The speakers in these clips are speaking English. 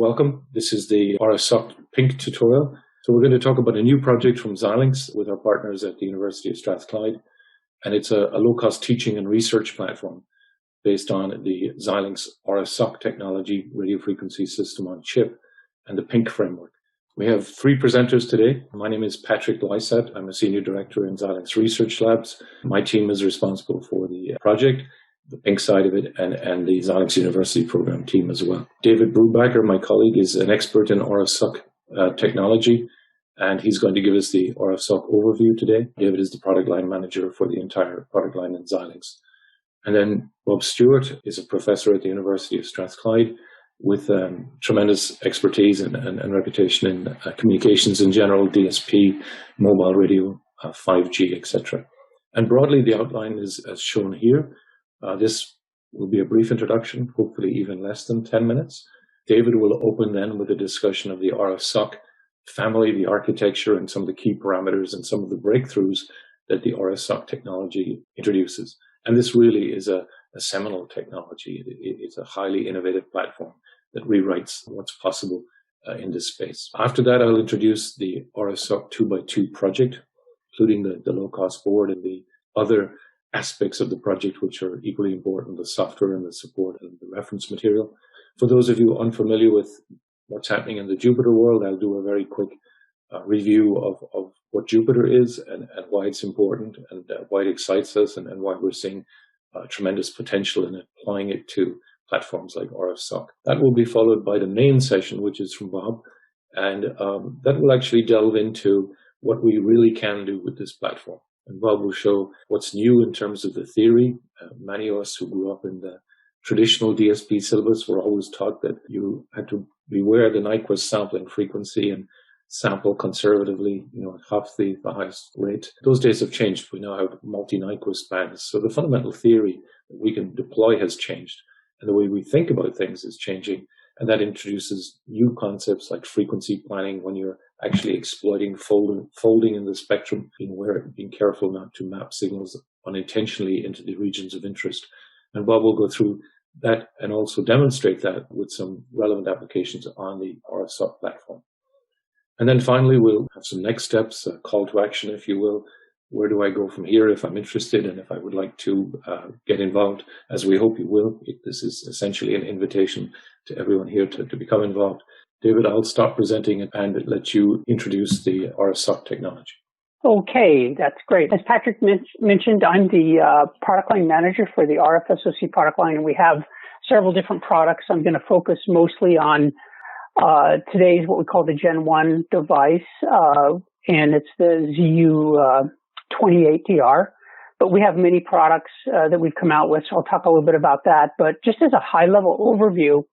Welcome. This is the RFSoC PYNQ tutorial. So we're going to talk about a new project from Xilinx with our partners at the University of Strathclyde. And it's a low-cost teaching and research platform based on the Xilinx RFSoC technology, radio frequency system on chip, and the PYNQ framework. We have three presenters today. My name is Patrick Lysat. I'm a senior director in Xilinx Research Labs. My team is responsible for the project, the PYNQ side of it, and the Xilinx University program team as well. David Brubaker, my colleague, is an expert in RFSoC technology, and he's going to give us the RFSoC overview today. David is the product line manager for the entire product line in Xilinx. And then Bob Stewart is a professor at the University of Strathclyde with tremendous expertise and reputation in communications in general, DSP, mobile radio, 5G, etc. And broadly, the outline is as shown here. This will be a brief introduction, hopefully even less than 10 minutes. David will open then with a discussion of the RFSoC family, the architecture, and some of the key parameters and some of the breakthroughs that the RFSoC technology introduces. And this really is a seminal technology. It's a highly innovative platform that rewrites what's possible in this space. After that, I'll introduce the RFSoC 2x2 project, including the low-cost board and the other aspects of the project which are equally important, the software and the support and the reference material. For those of you unfamiliar with what's happening in the Jupyter world, I'll do a very quick review of what Jupyter is and why it's important and why it excites us and why we're seeing tremendous potential in applying it to platforms like RFSoC. That will be followed by the main session, which is from Bob, and that will actually delve into what we really can do with this platform. And Bob will show what's new in terms of the theory. Many of us who grew up in the traditional DSP syllabus were always taught that you had to beware of the Nyquist sampling frequency and sample conservatively, at half the highest rate. Those days have changed. We now have multi-Nyquist bands. So the fundamental theory that we can deploy has changed. And the way we think about things is changing. And that introduces new concepts like frequency planning when you're actually exploiting folding in the spectrum, being careful not to map signals unintentionally into the regions of interest. And Bob will go through that and also demonstrate that with some relevant applications on the RFSoC platform. And then finally, we'll have some next steps, a call to action, if you will. Where do I go from here if I'm interested and if I would like to get involved, as we hope you will. This is essentially an invitation to everyone here to become involved. David, I'll stop presenting and let you introduce the RFSoC technology. Okay, that's great. As Patrick mentioned, I'm the product line manager for the RFSoC product line, and we have several different products. I'm going to focus mostly on today's what we call the Gen 1 device, and it's the ZU28DR. But we have many products that we've come out with, so I'll talk a little bit about that. But just as a high-level overview,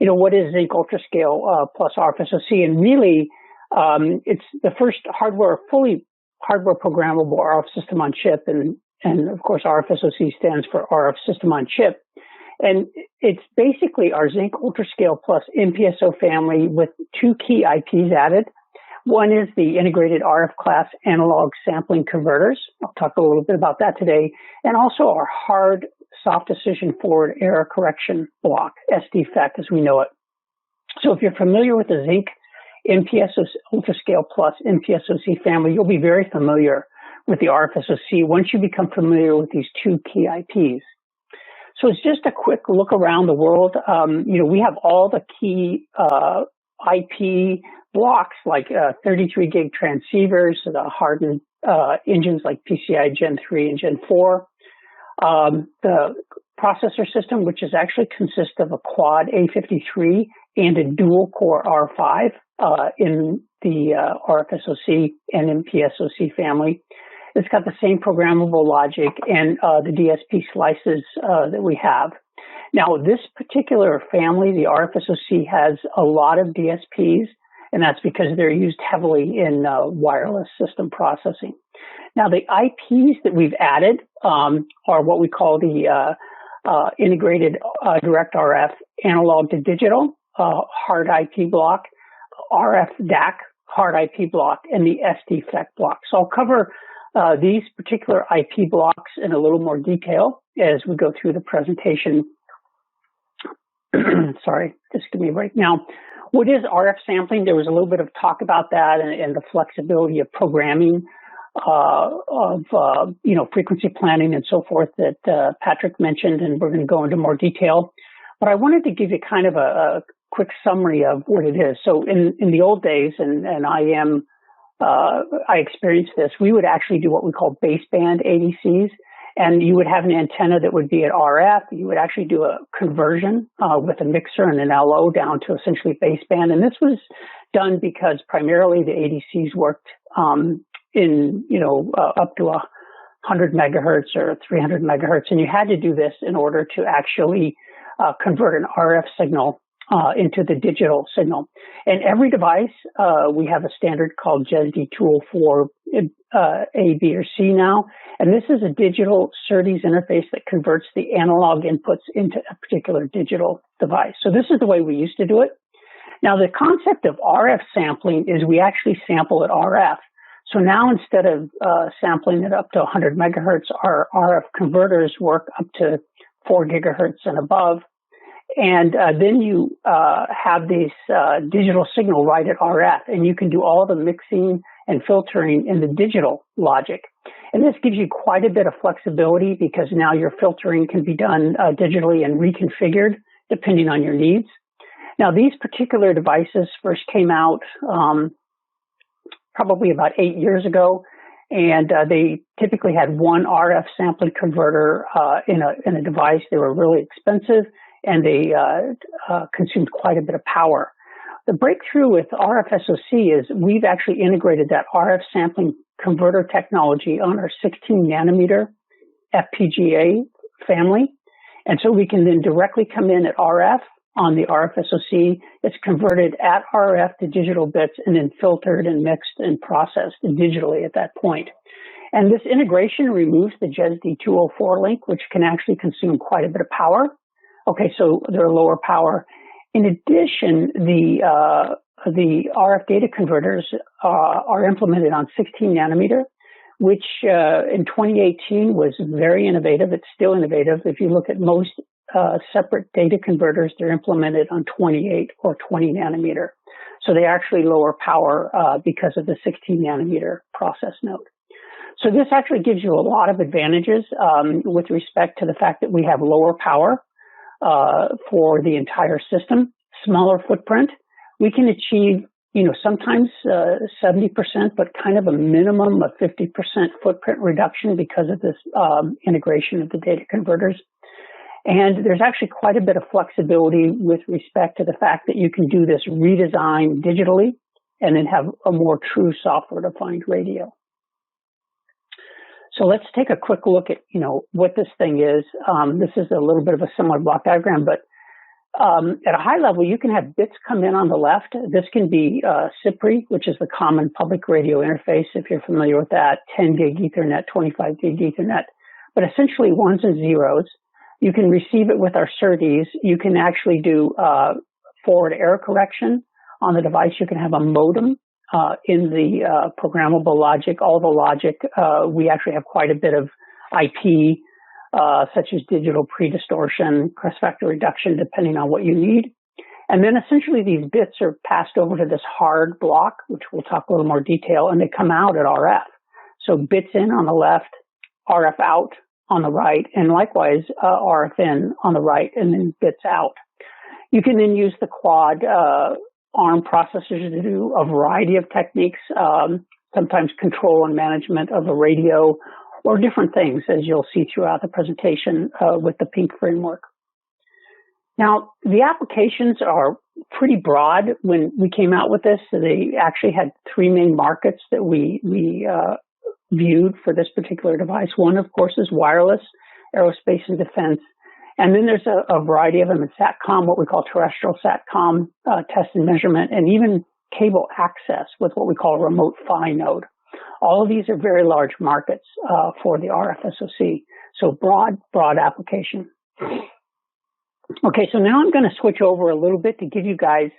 what is Zynq UltraScale plus RFSoC? And really, it's the first fully hardware programmable RF system on chip. And of course, RFSoC stands for RF system on chip. And it's basically our Zynq UltraScale plus MPSO family with two key IPs added. One is the integrated RF class analog sampling converters. I'll talk a little bit about that today. And also our hard soft decision forward error correction block, SDFEC as we know it. So if you're familiar with the Zynq MPSO UltraScale plus MPSoC family, you'll be very familiar with the RFSoC once you become familiar with these two key IPs. So it's just a quick look around the world. We have all the key IP blocks like 33 gig transceivers, the hardened engines like PCI Gen 3 and Gen 4. The processor system, which is actually consists of a quad A53 and a dual core R5 in the RFSoC and MPSoC family. It's got the same programmable logic and the DSP slices that we have. Now, this particular family, the RFSoC, has a lot of DSPs, and that's because they're used heavily in wireless system processing. Now, the IPs that we've added are what we call the integrated direct RF analog to digital hard IP block, RF DAC hard IP block, and the SDFEC block. So I'll cover these particular IP blocks in a little more detail as we go through the presentation. Sorry, just give me a break. Now, What is RF sampling? There was a little bit of talk about that and the flexibility of programming frequency planning and so forth that Patrick mentioned, and we're going to go into more detail. But I wanted to give you kind of a quick summary of what it is. So in the old days, and I experienced this, we would actually do what we call baseband ADCs, and you would have an antenna that would be at RF. You would actually do a conversion with a mixer and an LO down to essentially baseband. And this was done because primarily the ADCs worked up to 100 megahertz or 300 megahertz. And you had to do this in order to actually convert an RF signal into the digital signal. And every device, we have a standard called JESD204 A, B, or C now. And this is a digital SerDes interface that converts the analog inputs into a particular digital device. So this is the way we used to do it. Now, the concept of RF sampling is we actually sample at RF. So now instead of sampling it up to 100 megahertz, our RF converters work up to 4 gigahertz and above. And then you have this digital signal right at RF, and you can do all the mixing and filtering in the digital logic. And this gives you quite a bit of flexibility because now your filtering can be done digitally and reconfigured depending on your needs. Now, these particular devices first came out probably about 8 years ago, and they typically had one RF sampling converter in a device. They were really expensive, and they consumed quite a bit of power. The breakthrough with RFSoC is we've actually integrated that RF sampling converter technology on our 16 nanometer FPGA family. And so we can then directly come in at RF on the RFSoC. It's converted at RF to digital bits and then filtered and mixed and processed digitally at that point. And this integration removes the JESD204 link, which can actually consume quite a bit of power. Okay, so they're lower power. In addition, the RF data converters are implemented on 16 nanometer, which in 2018 was very innovative. It's still innovative. If you look at most separate data converters, they're implemented on 28 or 20 nanometer. So they actually lower power because of the 16 nanometer process node. So this actually gives you a lot of advantages with respect to the fact that we have lower power for the entire system, smaller footprint. We can achieve, sometimes 70%, but kind of a minimum of 50% footprint reduction because of this integration of the data converters. And there's actually quite a bit of flexibility with respect to the fact that you can do this redesign digitally and then have a more true software-defined radio. So let's take a quick look at, what this thing is. This is a little bit of a similar block diagram, but at a high level, you can have bits come in on the left. This can be CPRI, which is the common public radio interface, if you're familiar with that, 10 gig Ethernet, 25 gig Ethernet, but essentially ones and zeros. You can receive it with our SerDes. You can actually do forward error correction on the device. You can have a modem in the programmable logic. All the logic, we actually have quite a bit of IP, such as digital pre-distortion, crest factor reduction, depending on what you need. And then essentially these bits are passed over to this hard block, which we'll talk a little more detail, and they come out at RF. So bits in on the left, RF out on the right, and likewise RF in on the right, and then bits out. You can then use the quad ARM processors to do a variety of techniques, sometimes control and management of a radio, or different things, as you'll see throughout the presentation with the PYNQ framework. Now, the applications are pretty broad. When we came out with this, they actually had three main markets that we viewed for this particular device. One, of course, is wireless, aerospace and defense. And then there's a variety of them in SATCOM, what we call terrestrial SATCOM, test and measurement, and even cable access with what we call a remote PHY node. All of these are very large markets for the RFSoC. So broad application. Okay, so now I'm going to switch over a little bit to give you guys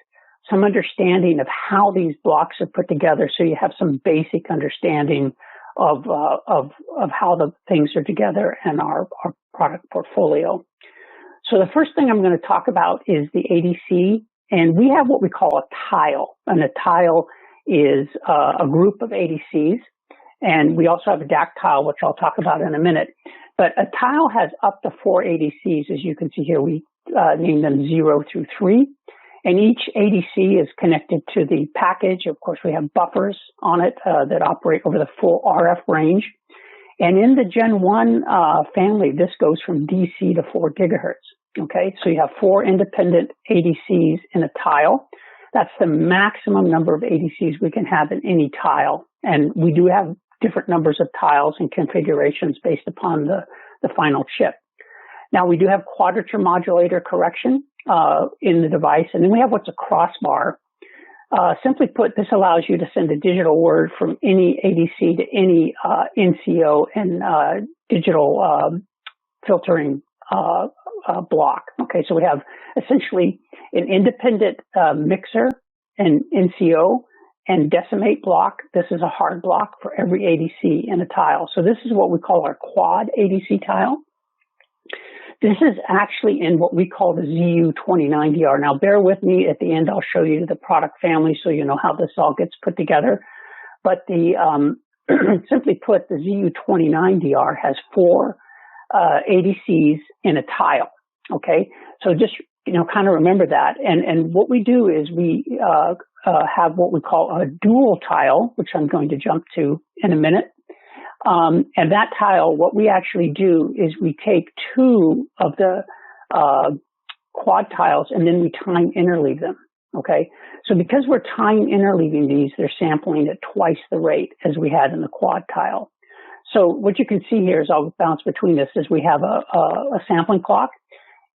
some understanding of how these blocks are put together, so you have some basic understanding of how the things are together and our product portfolio. So the first thing I'm going to talk about is the ADC And we have what we call a tile. And a tile is a group of ADCs. And we also have a DAC tile, which I'll talk about in a minute. But a tile has up to 4 ADCs. As you can see here, we named them 0 through 3. And each ADC is connected to the package. Of course, we have buffers on it that operate over the full RF range. And in the Gen 1 family, this goes from DC to 4 gigahertz. Okay, so you have 4 independent ADCs in a tile. That's the maximum number of ADCs we can have in any tile. And we do have different numbers of tiles and configurations based upon the final chip. Now, we do have quadrature modulator correction in the device, and then we have what's a crossbar. Simply put, this allows you to send a digital word from any ADC to any NCO and digital filtering block. Okay, so we have essentially an independent mixer and NCO and decimate block. This is a hard block for every ADC in a tile. So this is what we call our quad ADC tile. This is actually in what we call the ZU29DR. Now, bear with me. At the end, I'll show you the product family so you know how this all gets put together. But the simply put, the ZU29DR has 4 ADCs in a tile. Okay, so just kind of remember that. And what we do is we have what we call a dual tile, which I'm going to jump to in a minute. And that tile, what we actually do is we take 2 of the quad tiles and then we time interleave them. Okay, so because we're time interleaving these, they're sampling at twice the rate as we had in the quad tile. So what you can see here is I'll bounce between this is we have a sampling clock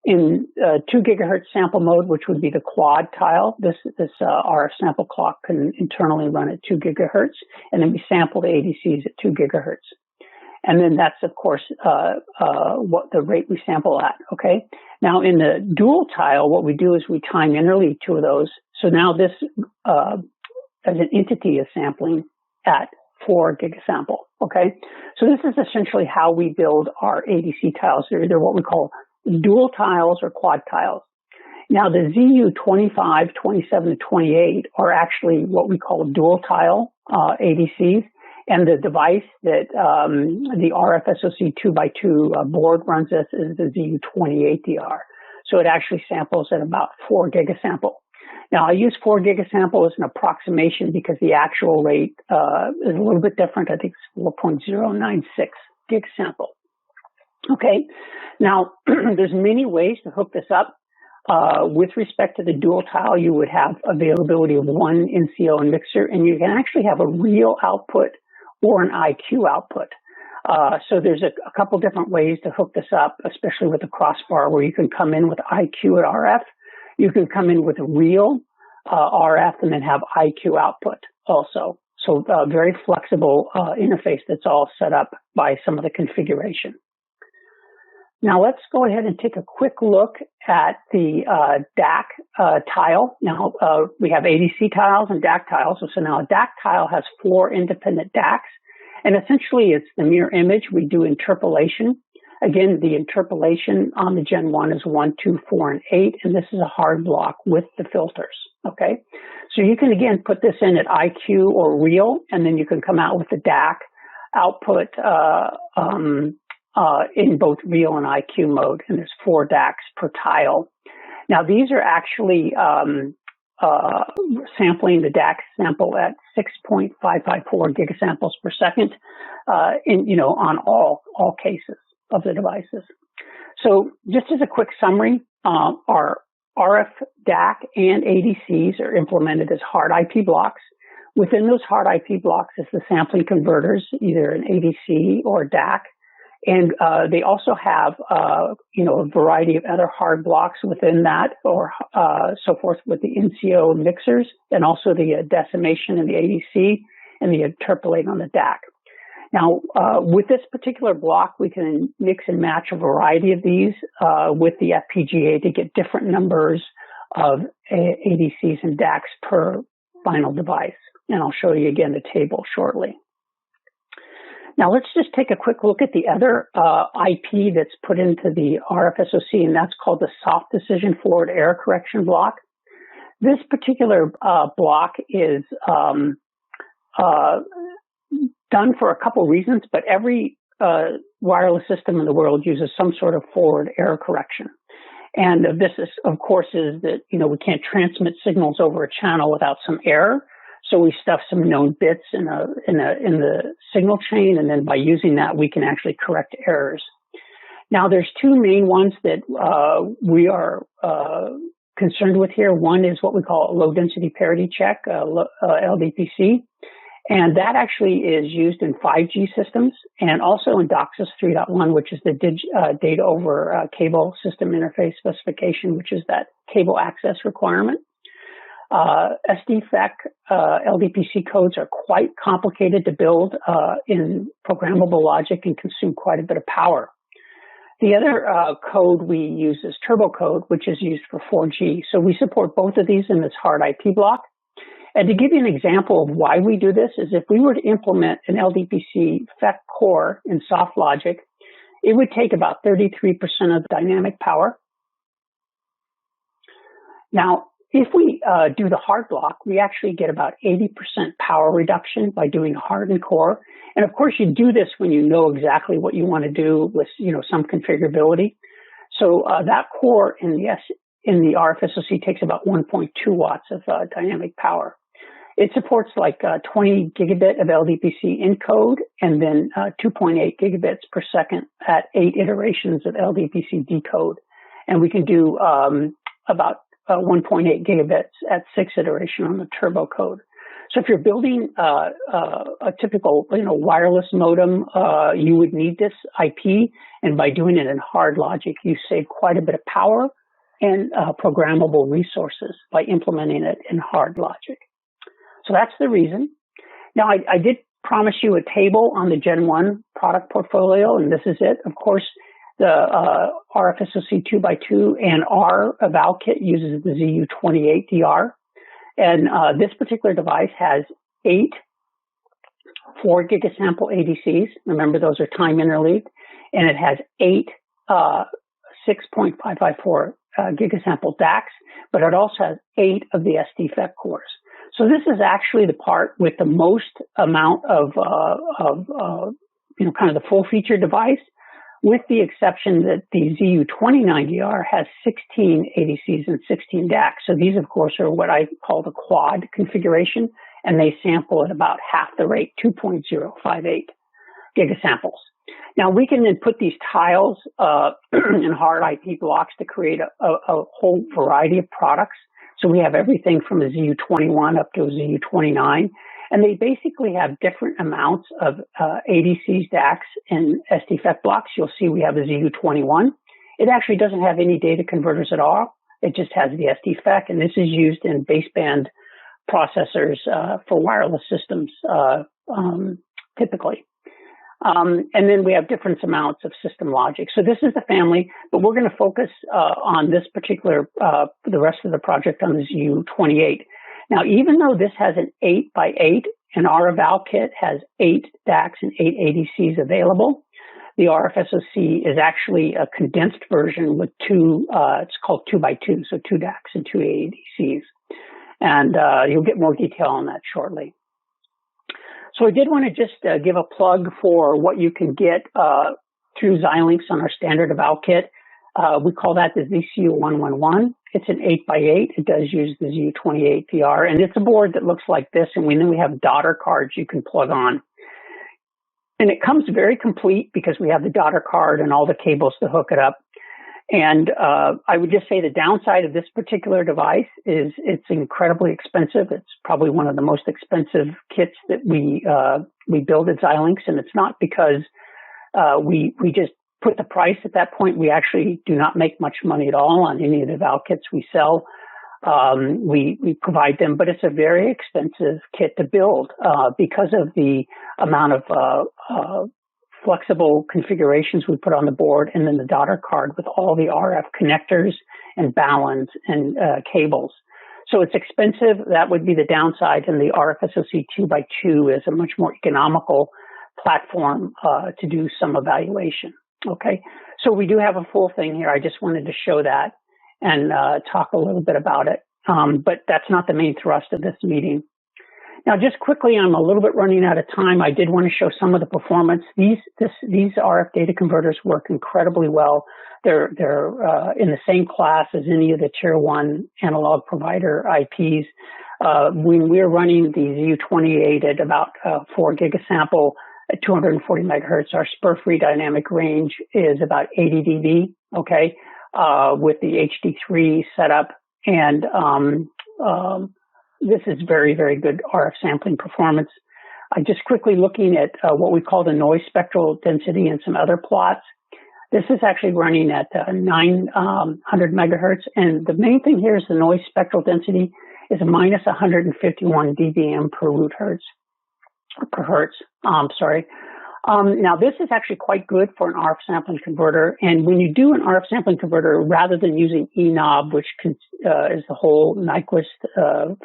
in 2 gigahertz sample mode, which would be the quad tile. This RF sample clock can internally run at 2 gigahertz, and then we sample the ADCs at 2 gigahertz. And then that's, of course, what the rate we sample at, okay? Now, in the dual tile, what we do is we time interleave 2 of those. So now this, as an entity, is sampling at 4 gigasample, okay? So this is essentially how we build our ADC tiles. They're either what we call dual tiles or quad tiles. Now, the ZU25, 27, and 28 are actually what we call dual tile ADCs, and the device that the RFSoC 2x2 board runs this is the ZU28DR. So it actually samples at about 4 gigasample. Now, I use 4 gigasample as an approximation because the actual rate is a little bit different. I think it's 4.096 gigasample. Okay, now there's many ways to hook this up. With respect to the dual tile, you would have availability of 1 NCO and mixer, and you can actually have a real output or an IQ output. So there's a couple different ways to hook this up, especially with the crossbar, where you can come in with IQ at RF. You can come in with a real RF and then have IQ output also. So a very flexible interface that's all set up by some of the configuration. Now let's go ahead and take a quick look at the DAC tile. Now we have ADC tiles and DAC tiles. So now a DAC tile has 4 independent DACs, and essentially it's the mirror image. We do interpolation. Again, the interpolation on the Gen 1 is 1, 2, 4, and 8, and this is a hard block with the filters. Okay, so you can again put this in at IQ or real, and then you can come out with the DAC output in both real and IQ mode, and there's 4 DACs per tile. Now, these are actually sampling the DAC sample at 6.554 gigasamples per second, on all cases of the devices. So, just as a quick summary, our RF DAC and ADCs are implemented as hard IP blocks. Within those hard IP blocks is the sampling converters, either an ADC or a DAC. And they also have, a variety of other hard blocks within that, or so forth, with the NCO mixers, and also the decimation in the ADC and the interpolate on the DAC. Now, with this particular block, we can mix and match a variety of these with the FPGA to get different numbers of ADCs and DACs per final device. And I'll show you again the table shortly. Now, let's just take a quick look at the other IP that's put into the RFSoC, and that's called the soft decision forward error correction block. This particular block is done for a couple reasons, but every wireless system in the world uses some sort of forward error correction. And this is, of course, is that, we can't transmit signals over a channel without some error. So we stuff some known bits in the signal chain, and then by using that, we can actually correct errors. Now, there's two main ones that we are concerned with here. One is what we call a low density parity check, LDPC. And that actually is used in 5G systems and also in DOCSIS 3.1, which is the data over cable system interface specification, which is that cable access requirement. SDFEC LDPC codes are quite complicated to build in programmable logic and consume quite a bit of power. The other code we use is turbo code, which is used for 4G. So we support both of these in this hard IP block. And to give you an example of why we do this is if we were to implement an LDPC FEC core in soft logic, it would take about 33% of the dynamic power. Now, if we do the hard block, we actually get about 80% power reduction by doing hardened core. And of course, you do this when you know exactly what you want to do with, some configurability. So that core in the RFSoC takes about 1.2 watts of dynamic power. It supports like 20 gigabit of LDPC encode and then 2.8 gigabits per second at 8 iterations of LDPC decode. And we can do about 1.8 gigabits at 6 iteration on the turbo code. So if you're building a typical, wireless modem, you would need this IP. And by doing it in hard logic, you save quite a bit of power and programmable resources by implementing it in hard logic. So that's the reason. Now, I did promise you a table on the Gen 1 product portfolio, and this is it. Of course, the RFSoC 2x2 and our eval kit uses the ZU28DR. And this particular device has 8 4 gigasample ADCs. Remember, those are time interleaved. And it has 8 6.554 gigasample DACs, but it also has 8 of the SDFEC cores. So this is actually the part with the most amount of kind of the full feature device, with the exception that the ZU29DR has 16 ADCs and 16 DACs. So these, of course, are what I call the quad configuration, and they sample at about half the rate, 2.058 gigasamples. Now, we can then put these tiles in hard IP blocks to create a whole variety of products. So we have everything from a ZU21 up to a ZU29, and they basically have different amounts of ADCs, DACs, and SDFEC blocks. You'll see we have a ZU21. It actually doesn't have any data converters at all. It just has the SDFEC, and this is used in baseband processors for wireless systems typically. And then we have different amounts of system logic. So this is the family, but we're going to focus on this particular, the rest of the project on the ZU28. Now, even though this has an 8x8 and our eval kit has 8 DACs and 8 ADCs available, the RFSoC is actually a condensed version with 2, it's called 2x2, so 2 DACs and 2 ADCs. And you'll get more detail on that shortly. So I did want to just give a plug for what you can get through Xilinx on our standard eval kit. We call that the ZCU111. It's an 8x8. It does use the ZU28DR, and it's a board that looks like this, and then we have daughter cards you can plug on. And it comes very complete because we have the daughter card and all the cables to hook it up. And I would just say the downside of this particular device is it's incredibly expensive. It's probably one of the most expensive kits that we build at Xilinx, and it's not because we just put the price at that point. We actually do not make much money at all on any of the eval kits we sell. We provide them, but it's a very expensive kit to build because of the amount of flexible configurations we put on the board, and then the daughter card with all the RF connectors and baluns and cables. So it's expensive. That would be the downside. And the RFSoC 2x2 is a much more economical platform to do some evaluation. Okay, so we do have a full thing here. I just wanted to show that and talk a little bit about it. but that's not the main thrust of this meeting. Now, just quickly, I'm a little bit running out of time. I did want to show some of the performance. These RF data converters work incredibly well. They're in the same class as any of the tier 1 analog provider IPs. When we're running the ZU28 at about 4 gigasample at 240 megahertz, our spur-free dynamic range is about 80 dB, okay, with the HD3 setup. And this is very, very good RF sampling performance. Just quickly looking at what we call the noise spectral density and some other plots. This is actually running at 900 megahertz. And the main thing here is the noise spectral density is minus 151 dBm per root hertz, per hertz. Now, this is actually quite good for an RF sampling converter. And when you do an RF sampling converter, rather than using ENOB, which is the whole Nyquist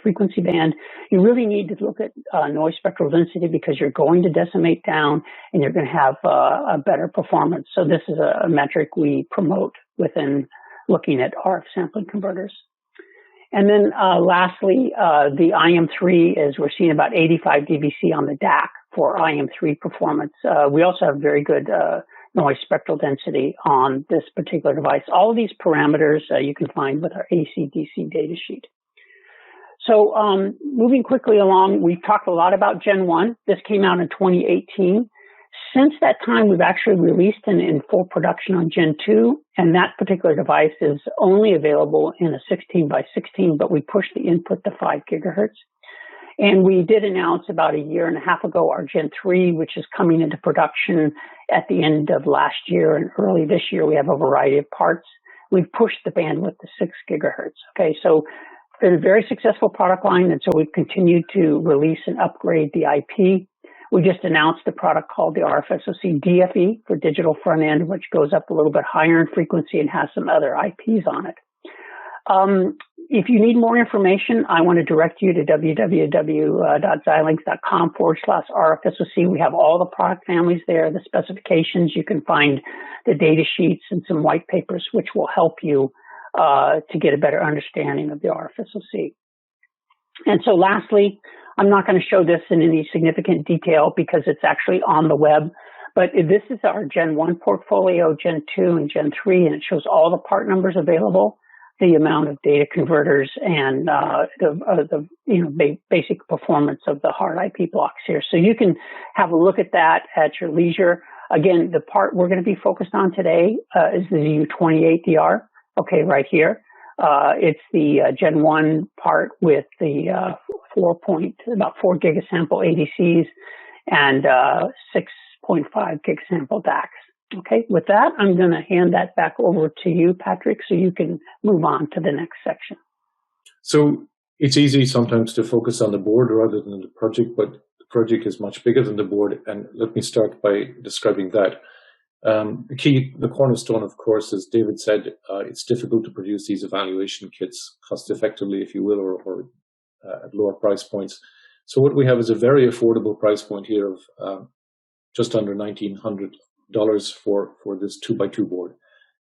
frequency band, you really need to look at noise spectral density because you're going to decimate down and you're going to have a better performance. So this is a metric we promote within looking at RF sampling converters. And then lastly, the IM3 is we're seeing about 85 dBc on the DAC for IM3 performance. We also have very good noise spectral density on this particular device. All of these parameters you can find with our AC/DC data sheet. So moving quickly along, we've talked a lot about Gen 1. This came out in 2018. Since that time, we've actually released in full production on Gen 2, and that particular device is only available in a 16 by 16, but we pushed the input to 5 gigahertz. And we did announce about a year and a half ago our Gen 3, which is coming into production at the end of last year and early this year. We have a variety of parts. We've pushed the bandwidth to 6 gigahertz. Okay, so it's been a very successful product line, and so we've continued to release and upgrade the IP. We just announced a product called the RFSoC DFE for digital front end, which goes up a little bit higher in frequency and has some other IPs on it. If you need more information, I want to direct you to www.xilinx.com/RFSoC. We have all the product families there, the specifications. You can find the data sheets and some white papers, which will help you to get a better understanding of the RFSoC. And so lastly, I'm not going to show this in any significant detail because it's actually on the web, but this is our Gen 1 portfolio, Gen 2 and Gen 3, and it shows all the part numbers available, the amount of data converters, and the basic performance of the hard IP blocks here. So you can have a look at that at your leisure. Again, the part we're going to be focused on today is the ZU28DR, okay, right here. It's the Gen 1 part with the about 4 gigasample ADCs and 6.5 gigasample DACs. Okay, with that, I'm going to hand that back over to you, Patrick, so you can move on to the next section. So it's easy sometimes to focus on the board rather than the project, but the project is much bigger than the board. And let me start by describing that. The cornerstone, of course, as David said, it's difficult to produce these evaluation kits cost effectively, if you will, or at lower price points. So what we have is a very affordable price point here of just under $1,900 for this 2x2 board.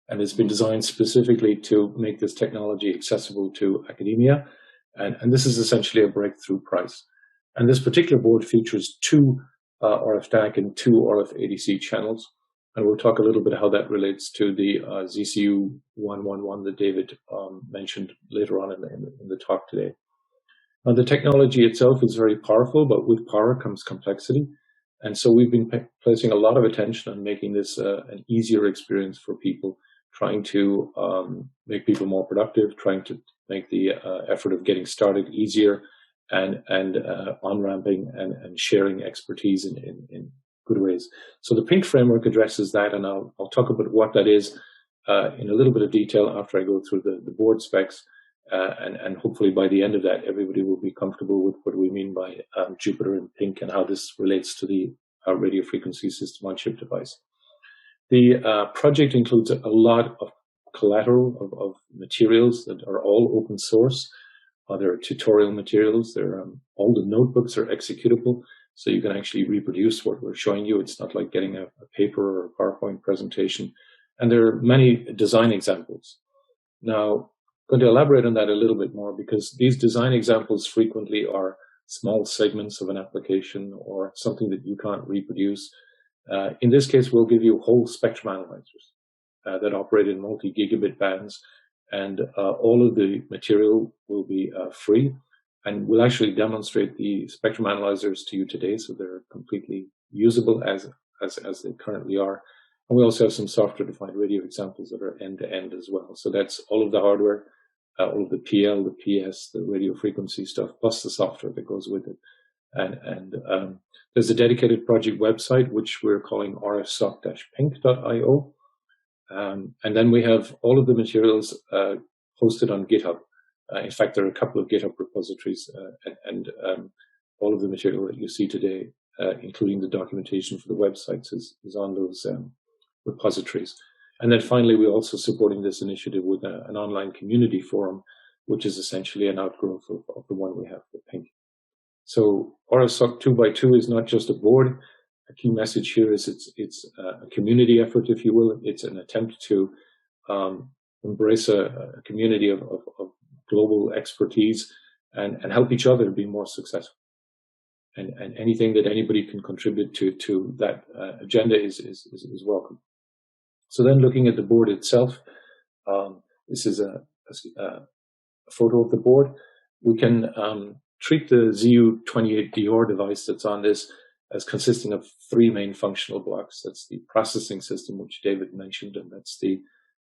And it's been designed specifically to make this technology accessible to academia. And this is essentially a breakthrough price. And this particular board features 2 RF DAC and 2 RF ADC channels. And we'll talk a little bit how that relates to the ZCU111 that David mentioned later on in the talk today. Now, the technology itself is very powerful, but with power comes complexity. And so we've been placing a lot of attention on making this an easier experience for people, trying to make people more productive, trying to make the effort of getting started easier, and on-ramping and sharing expertise in good ways. So the PYNQ framework addresses that, and I'll talk about what that is in a little bit of detail after I go through the board specs. And hopefully by the end of that, everybody will be comfortable with what we mean by Jupyter and PYNQ and how this relates to the radio frequency system on chip device. The project includes a lot of collateral of materials that are all open source. There are tutorial materials. All the notebooks are executable, so you can actually reproduce what we're showing you. It's not like getting a paper or a PowerPoint presentation. And there are many design examples. Now, going to elaborate on that a little bit more, because these design examples frequently are small segments of an application or something that you can't reproduce. In this case, we'll give you whole spectrum analyzers that operate in multi-gigabit bands, and all of the material will be free. And we'll actually demonstrate the spectrum analyzers to you today, so they're completely usable as they currently are. And we also have some software-defined radio examples that are end-to-end as well. So that's all of the hardware, all of the PL, the PS, the radio frequency stuff, plus the software that goes with it. And there's a dedicated project website, which we're calling RFSoC-PYNQ.io. And then we have all of the materials hosted on GitHub. In fact, there are a couple of GitHub repositories, and all of the material that you see today, including the documentation for the websites, is on those repositories. And then finally, we're also supporting this initiative with an online community forum, which is essentially an outgrowth of the one we have for PYNQ. So RFSoC 2x2 is not just a board. A key message here is it's a community effort, if you will. It's an attempt to embrace a community of global expertise and help each other be more successful. And anything that anybody can contribute to that agenda is welcome. So then, looking at the board itself, this is a photo of the board. We can treat the ZU28DR device that's on this as consisting of three main functional blocks. That's the processing system, which David mentioned, and that's the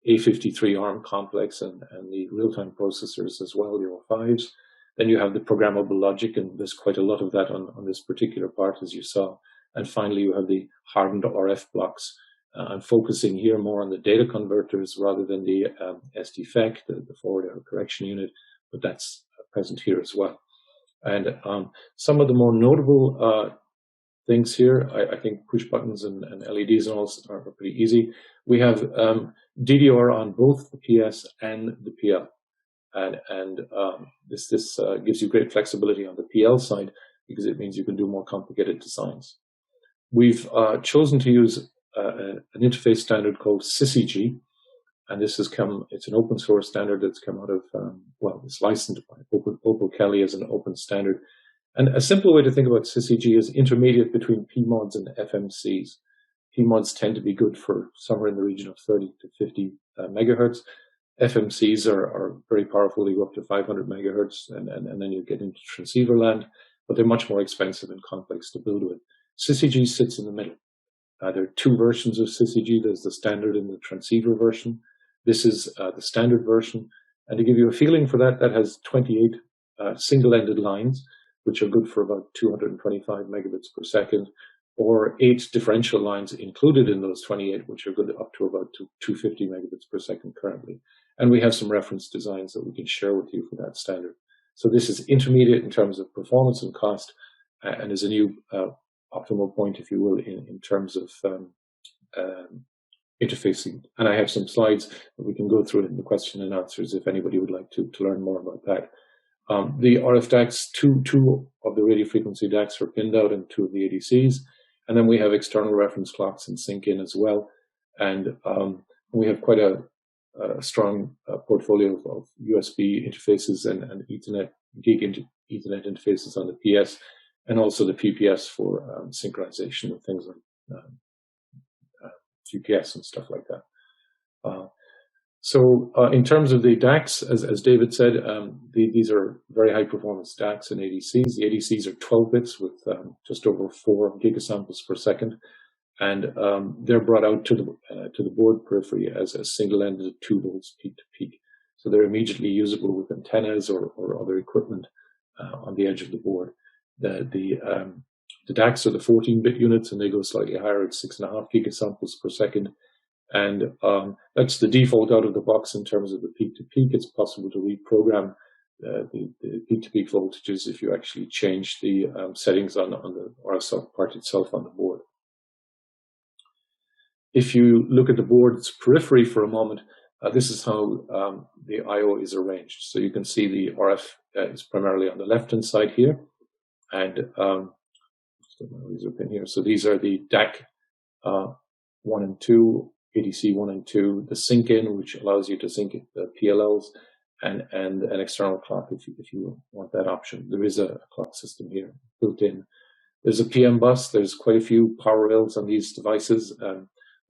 A53 ARM complex and the real-time processors as well, the O5s. Then you have the programmable logic, and there's quite a lot of that on this particular part, as you saw. And finally, you have the hardened RF blocks. I'm focusing here more on the data converters rather than the SDFEC, the forward error correction unit, but that's present here as well. And some of the more notable things here, I think push buttons and LEDs and all are pretty easy. We have DDR on both the PS and the PL. And this gives you great flexibility on the PL side, because it means you can do more complicated designs. We've chosen to use an interface standard called SYSIG, and this has it's an open source standard that's come out of, it's licensed by Opal Kelly as an open standard. And a simple way to think about SYSIG is intermediate between PMODs and FMCs. PMODs tend to be good for somewhere in the region of 30 to 50 megahertz. FMCs are very powerful. They go up to 500 megahertz, and then you get into transceiver land, but they're much more expensive and complex to build with. SYSIG sits in the middle. There are two versions of SYSIG. There's the standard and the transceiver version. This is the standard version. And to give you a feeling for that, that has 28 single-ended lines, which are good for about 225 megabits per second, or 8 differential lines included in those 28, which are good up to about 250 megabits per second currently. And we have some reference designs that we can share with you for that standard. So this is intermediate in terms of performance and cost, and is a new optimal point, if you will, in terms of interfacing. And I have some slides that we can go through in the question and answers if anybody would like to learn more about that. The RF DACs, two of the radio frequency DACs are pinned out, and 2 of the ADCs. And then we have external reference clocks and sync in as well. And we have quite a strong portfolio of USB interfaces and Ethernet, gig Ethernet interfaces on the PS, and also the PPS for synchronization of things like GPS and stuff like that. So in terms of the DACs, as David said, these are very high performance DACs and ADCs. The ADCs are 12 bits with just over 4 gigasamples per second, and they're brought out to the board periphery as a single-ended 2 volts peak to peak. So they're immediately usable with antennas or other equipment on the edge of the board. The DACs are the 14-bit units, and they go slightly higher at 6.5 gigasamples per second. And that's the default out of the box in terms of the peak-to-peak. It's possible to reprogram the peak-to-peak voltages if you actually change the settings on the RFSoC part itself on the board. If you look at the board's periphery for a moment, this is how the I/O is arranged. So you can see the RF is primarily on the left-hand side here. And here. So these are the DAC 1 and 2, ADC 1 and 2, the sync in, which allows you to sync the PLLs, and an external clock if you want that option. There is a clock system here built in. There's a PM bus. There's quite a few power rails on these devices.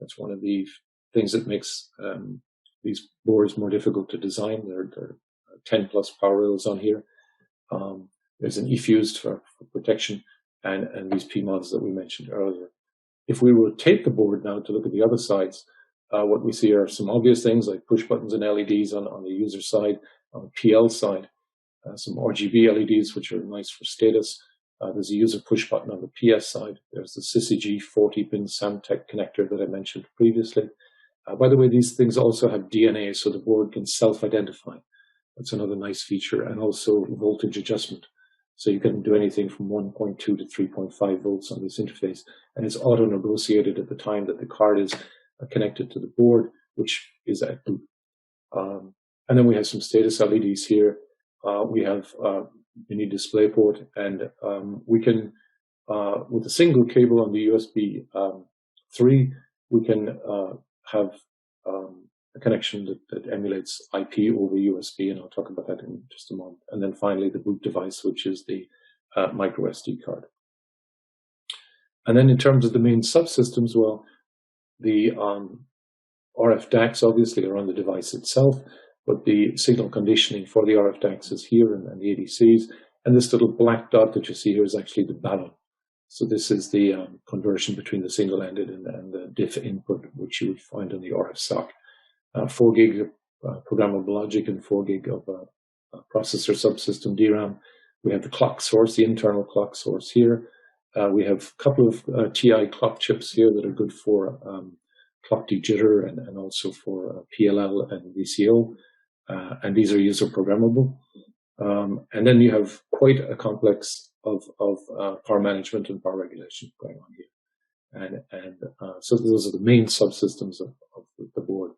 That's one of the things that makes these boards more difficult to design. There are 10 plus power rails on here. There's an eFused for protection and these PMODs that we mentioned earlier. If we rotate the board now to look at the other sides, what we see are some obvious things like push buttons and LEDs on the user side. On the PL side, some RGB LEDs, which are nice for status. There's a user push button on the PS side. There's the syzyg 40-pin Samtec connector that I mentioned previously. By the way, these things also have DNA, so the board can self-identify. That's another nice feature, and also voltage adjustment. So you can do anything from 1.2 to 3.5 volts on this interface, and it's auto-negotiated at the time that the card is connected to the board, which is at boot. And then we have some status LEDs here. We have mini display port, and we can, with a single cable on the USB 3, we can have a connection that emulates IP over USB, and I'll talk about that in just a moment. And then finally, the boot device, which is the micro SD card. And then in terms of the main subsystems, well, the RF DACs obviously are on the device itself, but the signal conditioning for the RF DACs is here, and the ADCs. And this little black dot that you see here is actually the balun. So this is the conversion between the single-ended and the diff input, which you would find in the RFSoC. 4 gig of programmable logic and 4 gig of processor subsystem DRAM. We have the clock source, the internal clock source here. We have a couple of TI clock chips here that are good for clock dejitter and also for PLL and VCO. And these are user programmable. And then you have quite a complex of power management and power regulation going on here. And so those are the main subsystems of the board.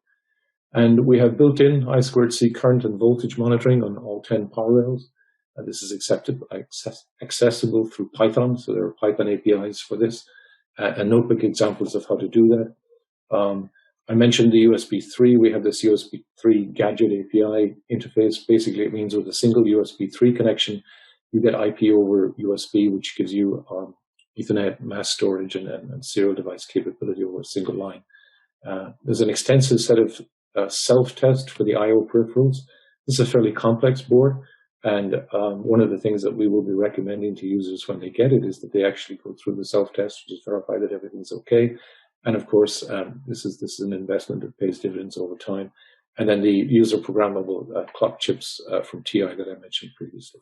And we have built-in I2C current and voltage monitoring on all 10 power rails. This is accessible through Python, so there are Python APIs for this, and notebook examples of how to do that. I mentioned the USB 3. We have this USB 3 gadget API interface. Basically, it means with a single USB 3 connection, you get IP over USB, which gives you Ethernet mass storage and serial device capability over a single line. There's an extensive set of self-test for the I/O peripherals. This is a fairly complex board, and one of the things that we will be recommending to users when they get it is that they actually go through the self-test to just verify that everything's okay. And of course, this is an investment that pays dividends over time. And then the user programmable clock chips from TI that I mentioned previously.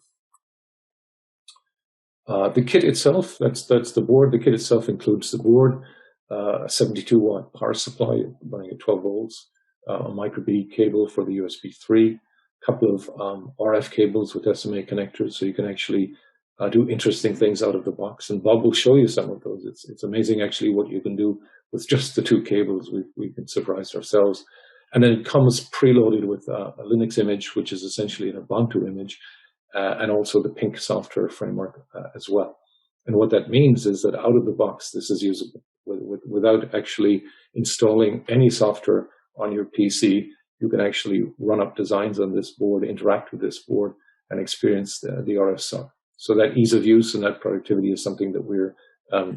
The kit itself, that's the board. The kit itself includes the board, a 72-watt power supply running at 12 volts, a micro B cable for the USB 3, a couple of RF cables with SMA connectors, so you can actually do interesting things out of the box. And Bob will show you some of those. It's amazing actually what you can do with just the 2 cables. We've been surprised ourselves. And then it comes preloaded with a Linux image, which is essentially an Ubuntu image, and also the PYNQ software framework as well. And what that means is that out of the box, this is usable without actually installing any software on your PC. You can actually run up designs on this board, interact with this board, and experience the RFSoC. So that ease of use and that productivity is something that we're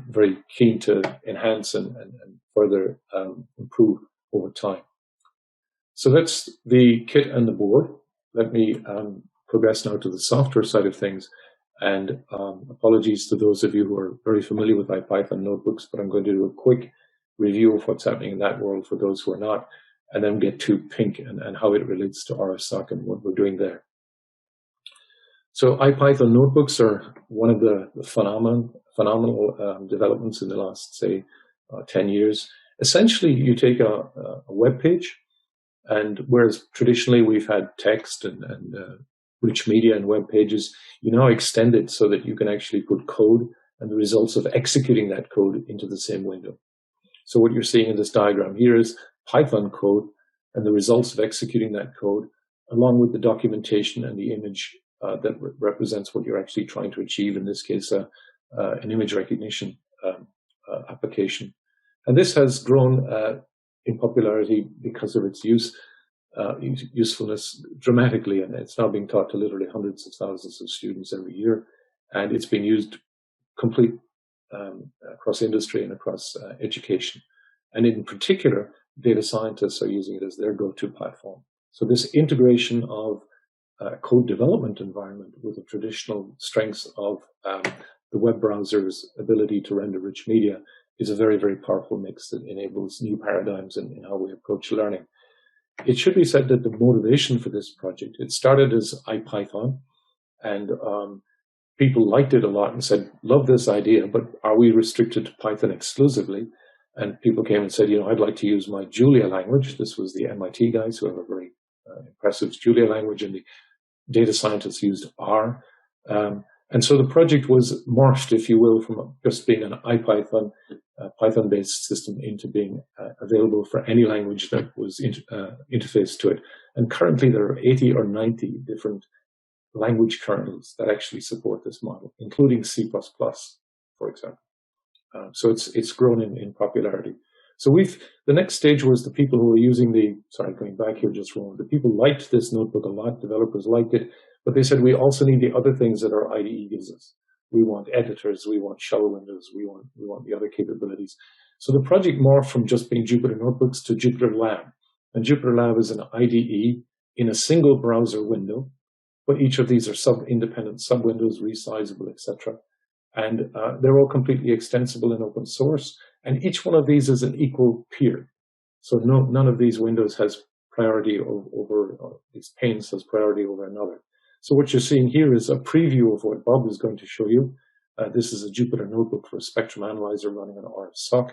very keen to enhance and further improve over time. So that's the kit and the board. Let me progress now to the software side of things. And apologies to those of you who are very familiar with IPython notebooks, but I'm going to do a quick review of what's happening in that world for those who are not, and then get to PYNQ and how it relates to RFSoC and what we're doing there. So IPython notebooks are one of the phenomenal developments in the last, say, 10 years. Essentially, you take a web page, and whereas traditionally we've had text and rich media and web pages, you now extend it so that you can actually put code and the results of executing that code into the same window. So what you're seeing in this diagram here is Python code and the results of executing that code, along with the documentation and the image that represents what you're actually trying to achieve, in this case, an image recognition application. And this has grown in popularity because of its use usefulness dramatically, and it's now being taught to literally hundreds of thousands of students every year, and it's being used complete across industry and across education. And in particular, data scientists are using it as their go-to platform. So this integration of code development environment with the traditional strengths of the web browser's ability to render rich media is a very, very powerful mix that enables new paradigms in how we approach learning. It should be said that the motivation for this project, it started as IPython, and people liked it a lot and said, love this idea, but are we restricted to Python exclusively? And people came and said, I'd like to use my Julia language. This was the MIT guys who have a very impressive Julia language, and the data scientists used R. And so the project was morphed, if you will, from just being an IPython, Python-based system into being available for any language that was interfaced to it. And currently there are 80 or 90 different language kernels that actually support this model, including C++, for example. So it's grown in popularity. So the next stage was the people who were using going back here just for a moment, the people liked this notebook a lot, developers liked it, but they said we also need the other things that our IDE gives us. We want editors, we want shell windows, we want the other capabilities. So the project morphed from just being Jupyter Notebooks to Jupyter Lab. And Jupyter Lab is an IDE in a single browser window, but each of these are independent sub-windows, resizable, etc. And they're all completely extensible in open source. And each one of these is an equal peer. So none of these windows has priority over, these panes has priority over another. So what you're seeing here is a preview of what Bob is going to show you. This is a Jupyter notebook for a spectrum analyzer running on RFSoC.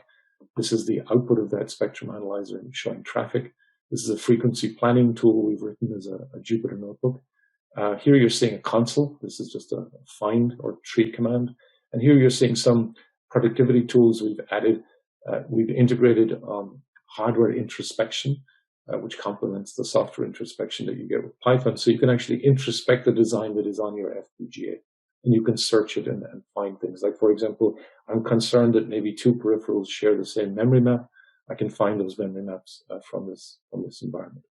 This is the output of that spectrum analyzer showing traffic. This is a frequency planning tool we've written as a Jupyter notebook. Here you're seeing a console. This is just a find or treat command. And here you're seeing some productivity tools we've added. We've integrated hardware introspection, which complements the software introspection that you get with Python. So you can actually introspect the design that is on your FPGA, and you can search it and find things. Like, for example, I'm concerned that maybe two peripherals share the same memory map. I can find those memory maps from this environment.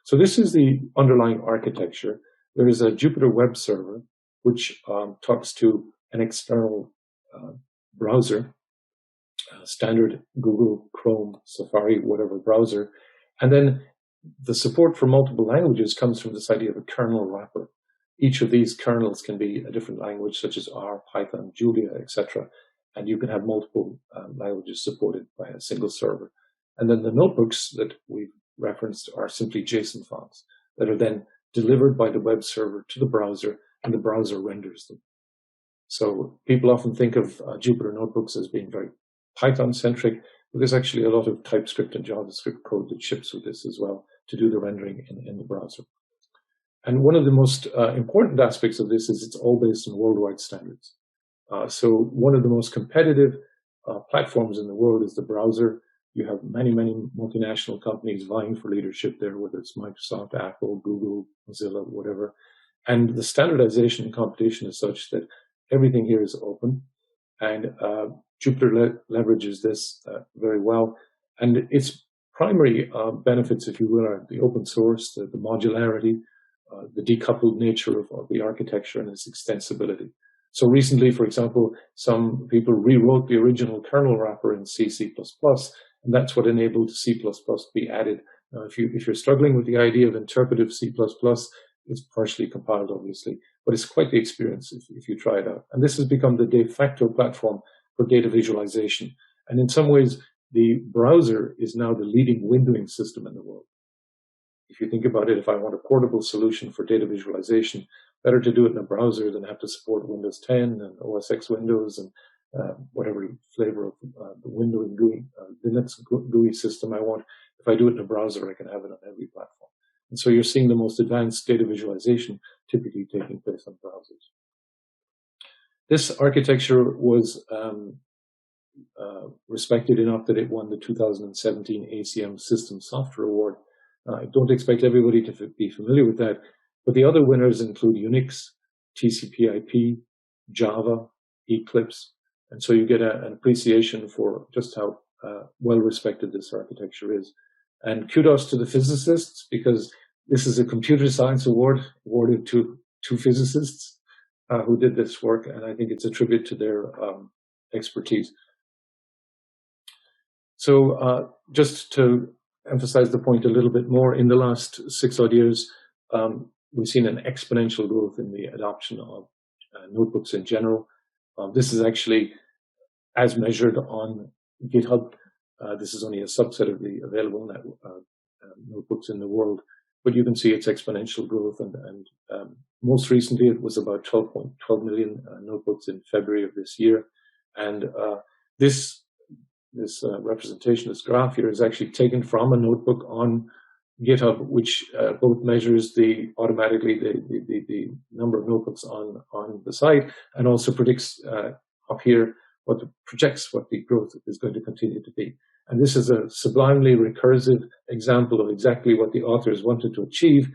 So this is the underlying architecture. There is a Jupyter web server, which talks to an external browser, standard Google, Chrome, Safari, whatever browser. And then the support for multiple languages comes from this idea of a kernel wrapper. Each of these kernels can be a different language, such as R, Python, Julia, etc. And you can have multiple languages supported by a single server. And then the notebooks that we've referenced are simply JSON files that are then delivered by the web server to the browser, and the browser renders them. So people often think of Jupyter notebooks as being very Python-centric, but there's actually a lot of TypeScript and JavaScript code that ships with this as well to do the rendering in the browser. And one of the most important aspects of this is it's all based on worldwide standards. So one of the most competitive platforms in the world is the browser. You have many, many multinational companies vying for leadership there, whether it's Microsoft, Apple, Google, Mozilla, whatever. And the standardization and competition is such that everything here is open, and Jupyter leverages this very well. And its primary benefits, if you will, are the open source, the modularity, the decoupled nature of the architecture, and its extensibility. So recently, for example, some people rewrote the original kernel wrapper in C++, and that's what enabled C++ to be added. Now, if you're struggling with the idea of interpretive C++, it's partially compiled, obviously, but it's quite the experience if you try it out. And this has become the de facto platform for data visualization. And in some ways, the browser is now the leading windowing system in the world. If you think about it, if I want a portable solution for data visualization, better to do it in a browser than have to support Windows 10 and OS X Windows and whatever flavor of the windowing GUI, Linux GUI system I want. If I do it in a browser, I can have it on every platform. And so you're seeing the most advanced data visualization typically taking place on browsers. This architecture was respected enough that it won the 2017 ACM System Software Award. I don't expect everybody to be familiar with that, but the other winners include Unix, TCP/IP, Java, Eclipse, and so you get an appreciation for just how well respected this architecture is. And kudos to the physicists, because this is a computer science award awarded to two physicists who did this work, and I think it's a tribute to their expertise. So just to emphasize the point a little bit more, in the last 6 odd years, we've seen an exponential growth in the adoption of notebooks in general. This is actually as measured on GitHub. This is only a subset of the available notebooks in the world, but you can see its exponential growth. And most recently, it was about 12 million notebooks in February of this year. And this representation, this graph here, is actually taken from a notebook on GitHub, which both measures automatically the number of notebooks on the site, and also predicts up here projects what the growth is going to continue to be. And this is a sublimely recursive example of exactly what the authors wanted to achieve,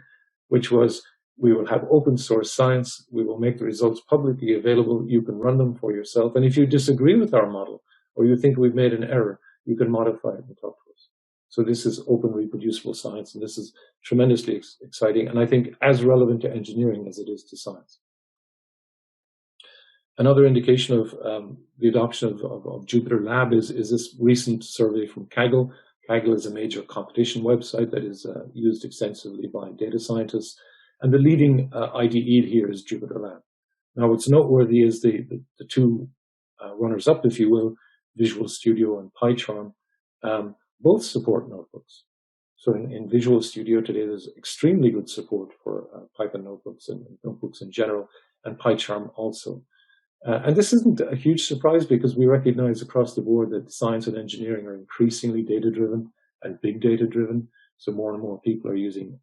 which was, we will have open source science, we will make the results publicly available, you can run them for yourself, and if you disagree with our model, or you think we've made an error, you can modify it and talk to us. So this is open, reproducible science, and this is tremendously exciting, and I think as relevant to engineering as it is to science. Another indication of the adoption of Jupyter Lab is this recent survey from Kaggle. Kaggle is a major competition website that is used extensively by data scientists, and the leading IDE here is Jupyter Lab. Now, what's noteworthy is the two runners-up, if you will, Visual Studio and PyCharm, both support notebooks. So in Visual Studio today, there's extremely good support for Python notebooks and notebooks in general, and PyCharm also. And this isn't a huge surprise, because we recognize across the board that science and engineering are increasingly data-driven and big data-driven. So more and more people are using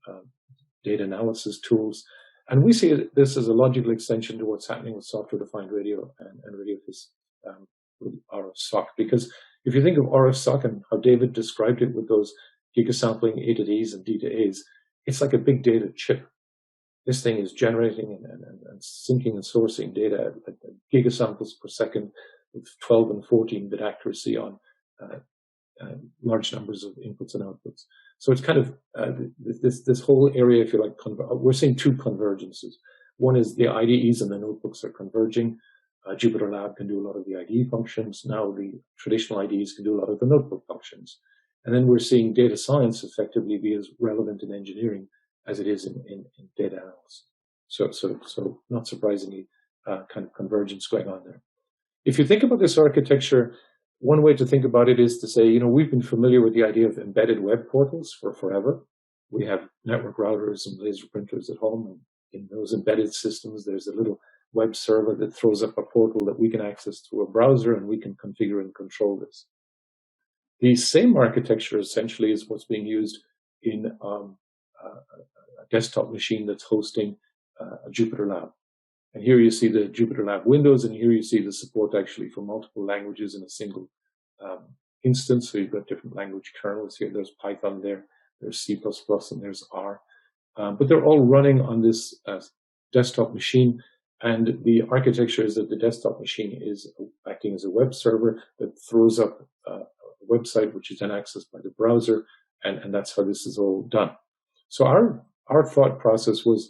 data analysis tools. And we see this as a logical extension to what's happening with software-defined radio and radio with RFSoC. Because if you think of RFSoC and how David described it with those gigasampling A to Ds and D to As, it's like a big data chip. This thing is generating and syncing and sourcing data at gigasamples per second with 12 and 14-bit accuracy on large numbers of inputs and outputs. So it's kind of this whole area, if you like, we're seeing two convergences. One is the IDEs and the notebooks are converging. Jupyter Lab can do a lot of the IDE functions. Now the traditional IDEs can do a lot of the notebook functions. And then we're seeing data science effectively be as relevant in engineering as it is in data analysis. So not surprisingly, kind of convergence going on there. If you think about this architecture, one way to think about it is to say, we've been familiar with the idea of embedded web portals for forever. We have network routers and laser printers at home, and in those embedded systems, there's a little web server that throws up a portal that we can access through a browser, and we can configure and control this. The same architecture essentially is what's being used in a desktop machine that's hosting a Jupyter Lab. And here you see the Jupyter Lab windows, and here you see the support actually for multiple languages in a single instance. So you've got different language kernels here. There's Python there, there's C++, and there's R. But they're all running on this desktop machine. And the architecture is that the desktop machine is acting as a web server that throws up a website, which is then accessed by the browser. And that's how this is all done. So our thought process was,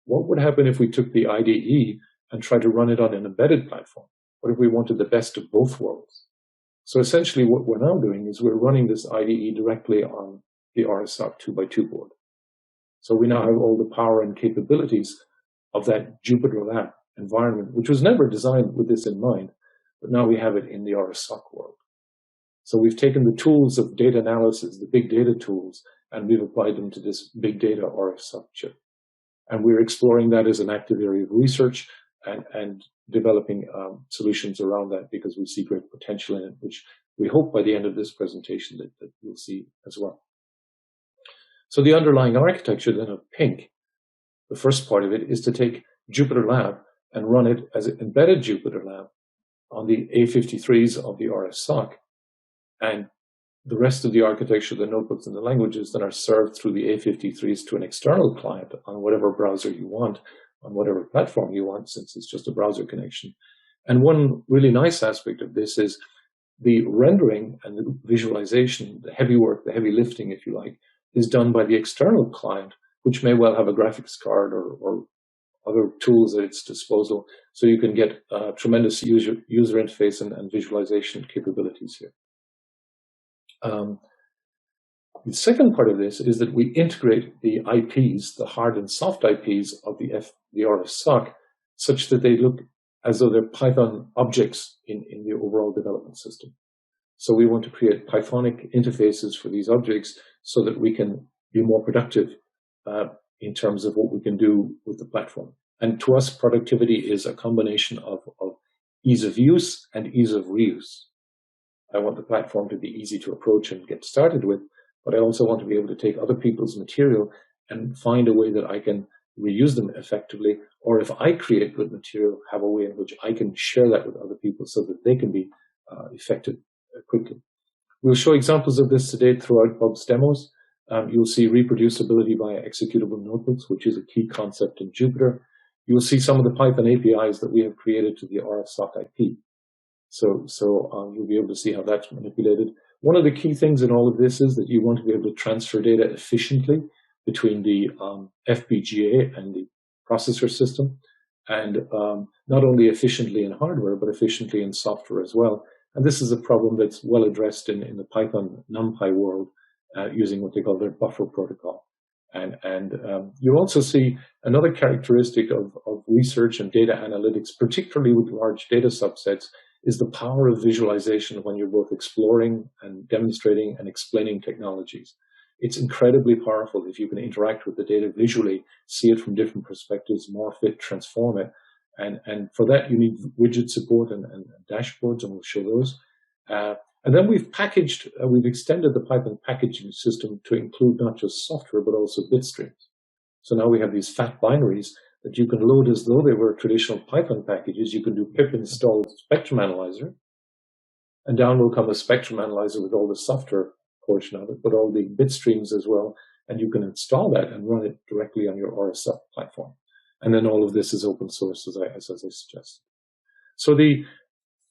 what would happen if we took the IDE and tried to run it on an embedded platform? What if we wanted the best of both worlds? So essentially what we're now doing is we're running this IDE directly on the RFSoC 2x2 board. So we now have all the power and capabilities of that Jupyter Lab environment, which was never designed with this in mind, but now we have it in the RFSoC world. So we've taken the tools of data analysis, the big data tools, and we've applied them to this big data RFSoC chip. And we're exploring that as an active area of research and developing solutions around that, because we see great potential in it, which we hope by the end of this presentation that you'll see as well. So the underlying architecture then of PYNQ, the first part of it is to take Jupyter Lab and run it as an embedded Jupyter Lab on the A53s of the RFSoC, and the rest of the architecture, the notebooks and the languages, that are served through the A53s to an external client on whatever browser you want, on whatever platform you want, since it's just a browser connection. And one really nice aspect of this is The rendering and the visualization, the heavy work, the heavy lifting, if you like, is done by the external client, which may well have a graphics card or other tools at its disposal. So you can get tremendous user interface and visualization capabilities here. The second part of this is that we integrate the IPs, the hard and soft IPs of the RFSoC, such that they look as though they're Python objects in the overall development system. So we want to create Pythonic interfaces for these objects so that we can be more productive in terms of what we can do with the platform. And to us, productivity is a combination of ease of use and ease of reuse. I want the platform to be easy to approach and get started with, but I also want to be able to take other people's material and find a way that I can reuse them effectively, or if I create good material, have a way in which I can share that with other people so that they can be effective quickly. We'll show examples of this today throughout Bob's demos. You'll see reproducibility via executable notebooks, which is a key concept in Jupyter. You'll see some of the Python APIs that we have created to the RFSoC IP. So you'll be able to see how that's manipulated. One of the key things in all of this is that you want to be able to transfer data efficiently between the FPGA and the processor system, and not only efficiently in hardware, but efficiently in software as well. And this is a problem that's well addressed in the Python NumPy world using what they call their buffer protocol. And you also see another characteristic of research and data analytics, particularly with large data subsets, is the power of visualization when you're both exploring and demonstrating and explaining technologies. It's incredibly powerful if you can interact with the data visually, see it from different perspectives, morph it, transform it. And for that, you need widget support and dashboards, and we'll show those. And then we've extended the Python packaging system to include not just software, but also bit streams. So now we have these fat binaries that you can load as though they were traditional Python packages. You can do pip install spectrum analyzer, and down will come a spectrum analyzer with all the software portion of it, but all the bit streams as well. And you can install that and run it directly on your RSoC platform. And then all of this is open source, as I suggested. So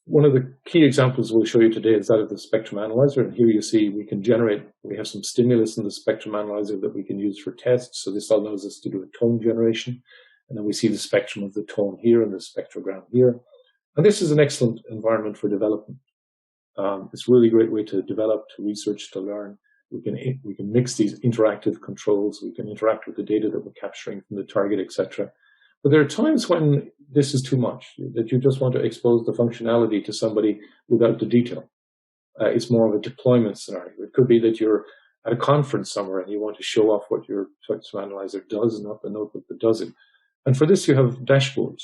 one of the key examples we'll show you today is that of the spectrum analyzer. And here you see we have some stimulus in the spectrum analyzer that we can use for tests. So this allows us to do a tone generation. And then we see the spectrum of the tone here and the spectrogram here. And this is an excellent environment for development. It's a really great way to develop, to research, to learn. We can mix these interactive controls. We can interact with the data that we're capturing from the target, etc. But there are times when this is too much, that you just want to expose the functionality to somebody without the detail. It's more of a deployment scenario. It could be that you're at a conference somewhere and you want to show off what your spectrum analyzer does, not the notebook that does it. And for this, you have dashboards.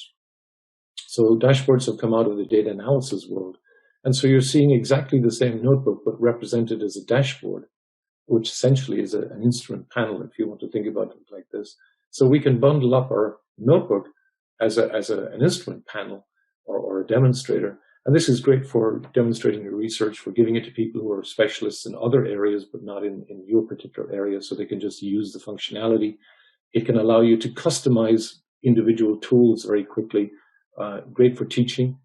So dashboards have come out of the data analysis world. And so you're seeing exactly the same notebook, but represented as a dashboard, which essentially is an instrument panel, if you want to think about it like this. So we can bundle up our notebook as an instrument panel or a demonstrator. And this is great for demonstrating your research, for giving it to people who are specialists in other areas, but not in your particular area, so they can just use the functionality. It can allow you to customize individual tools very quickly, great for teaching.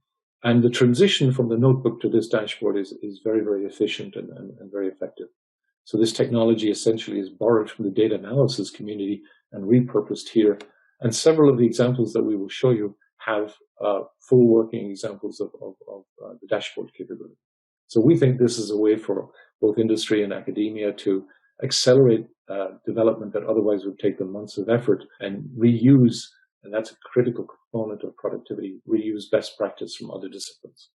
And the transition from the notebook to this dashboard is very, very efficient and very effective. So this technology essentially is borrowed from the data analysis community and repurposed here. And several of the examples that we will show you have full working examples of the dashboard capability. So we think this is a way for both industry and academia to accelerate development that otherwise would take them months of effort, and reuse, and that's a critical component of productivity, reuse best practice from other disciplines.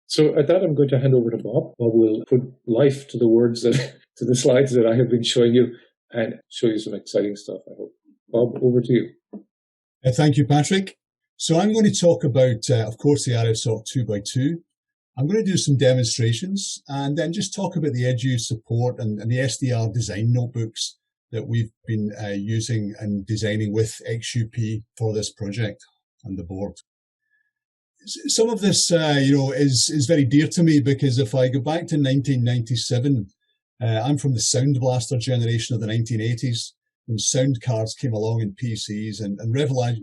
So at that, I'm going to hand over to Bob. Bob will put life to the words to the slides that I have been showing you and show you some exciting stuff, I hope. Bob, over to you. Thank you, Patrick. So I'm going to talk about, of course, the RFSoC 2x2. I'm going to do some demonstrations and then just talk about the edu support and the SDR design notebooks that we've been using and designing with XUP for this project and the board. Some of this, is very dear to me, because if I go back to 1997, I'm from the Sound Blaster generation of the 1980s. when sound cards came along in PCs and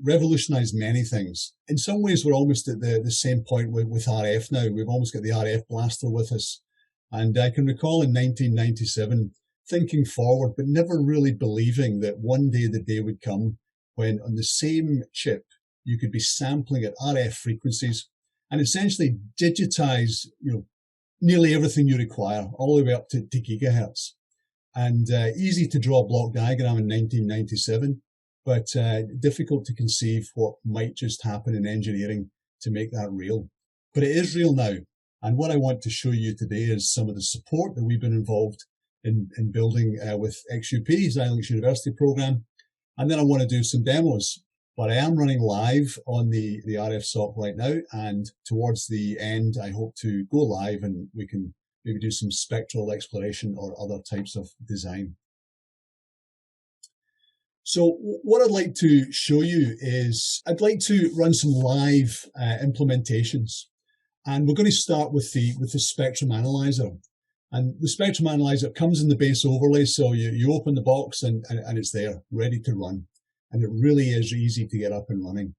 revolutionized many things. In some ways, we're almost at the same point with RF now. We've almost got the RF blaster with us. And I can recall in 1997, thinking forward, but never really believing that one day the day would come when on the same chip, you could be sampling at RF frequencies and essentially digitize, nearly everything you require, all the way up to gigahertz. And easy to draw a block diagram in 1997, but difficult to conceive what might just happen in engineering to make that real. But it is real now. And what I want to show you today is some of the support that we've been involved in building with XUP, Xilinx University program. And then I want to do some demos. But I am running live on the RFSoC right now. And towards the end, I hope to go live and we can maybe do some spectral exploration or other types of design. So what I'd like to show you is I'd like to run some live implementations. And we're going to start with the spectrum analyzer. And the spectrum analyzer comes in the base overlay. So you open the box and it's there, ready to run. And it really is easy to get up and running.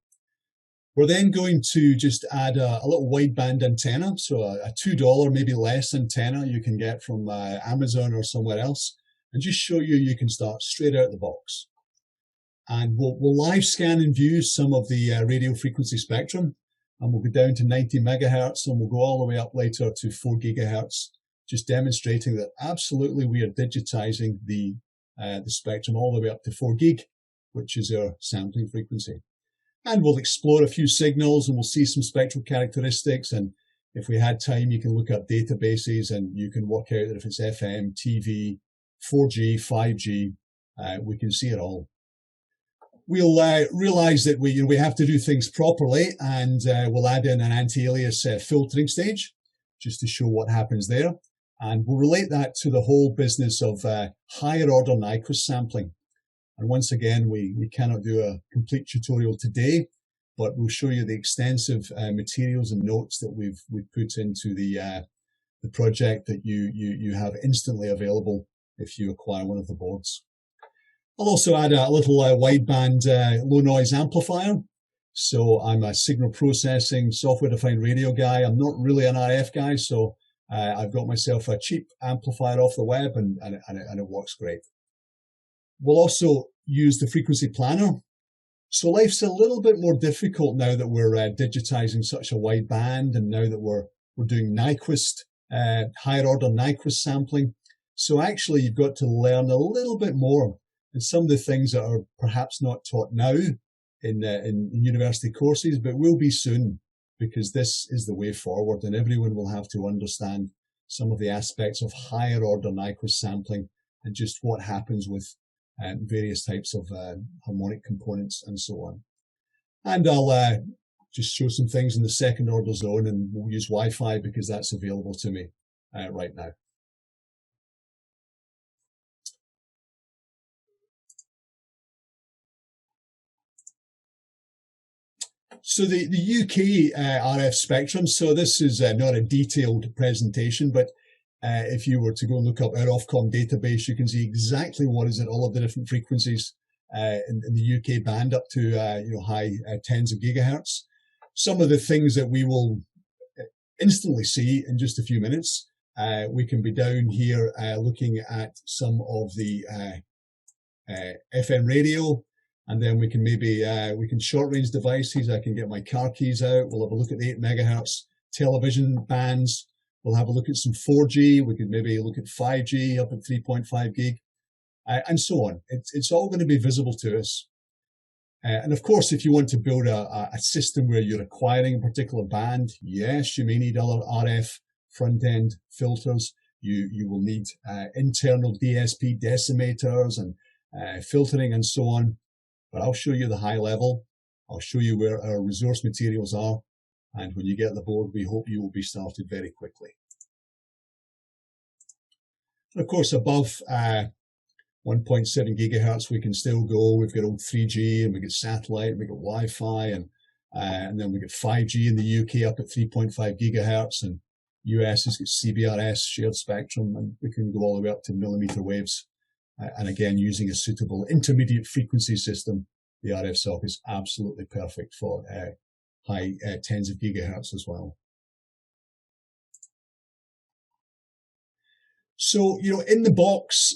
We're then going to just add a little wideband antenna. So a $2, maybe less antenna you can get from Amazon or somewhere else. And just show you can start straight out of the box. And we'll live scan and view some of the radio frequency spectrum. And we'll go down to 90 megahertz and we'll go all the way up later to 4 gigahertz, just demonstrating that absolutely we are digitizing the spectrum all the way up to 4 gig, which is our sampling frequency. And we'll explore a few signals and we'll see some spectral characteristics. And if we had time, you can look up databases and you can work out that if it's FM, TV, 4G, 5G, we can see it all. We'll realize that we have to do things properly, and we'll add in an anti-alias filtering stage just to show what happens there. And we'll relate that to the whole business of higher order Nyquist sampling. And once again, we cannot do a complete tutorial today, but we'll show you the extensive materials and notes that we've put into the project that you have instantly available if you acquire one of the boards. I'll also add a little wideband low noise amplifier. So I'm a signal processing software-defined radio guy. I'm not really an RF guy, so I've got myself a cheap amplifier off the web and it works great. We'll also use the frequency planner. So life's a little bit more difficult now that we're digitizing such a wide band and now that we're doing Nyquist, higher order Nyquist sampling. So actually you've got to learn a little bit more. And some of the things that are perhaps not taught now in university courses, but will be soon, because this is the way forward and everyone will have to understand some of the aspects of higher order Nyquist sampling and just what happens with various types of harmonic components and so on. And I'll just show some things in the second order zone, and we'll use Wi-Fi because that's available to me right now. So the UK RF spectrum, so this is not a detailed presentation, but if you were to go and look up our Ofcom database, you can see exactly what is at all of the different frequencies in the UK band up to high tens of gigahertz. Some of the things that we will instantly see in just a few minutes, we can be down here looking at some of the FM radio. And then we can maybe, we can short range devices. I can get my car keys out. We'll have a look at the 8 megahertz television bands. We'll have a look at some 4G. We could maybe look at 5G up at 3.5 gig and so on. It's all going to be visible to us. And of course, if you want to build a system where you're acquiring a particular band, yes, you may need other RF front end filters. You will need internal DSP decimators and filtering and so on. But I'll show you the high level. I'll show you where our resource materials are. And when you get the board, we hope you will be started very quickly. And of course, above 1.7 gigahertz, we can still go. We've got old 3G and we've got satellite, we've got Wi-Fi, and then we've got 5G in the UK up at 3.5 gigahertz, and US has got CBRS, shared spectrum, and we can go all the way up to millimeter waves And again, using a suitable intermediate frequency system, the RFSoC is absolutely perfect for high tens of gigahertz as well. So, in the box,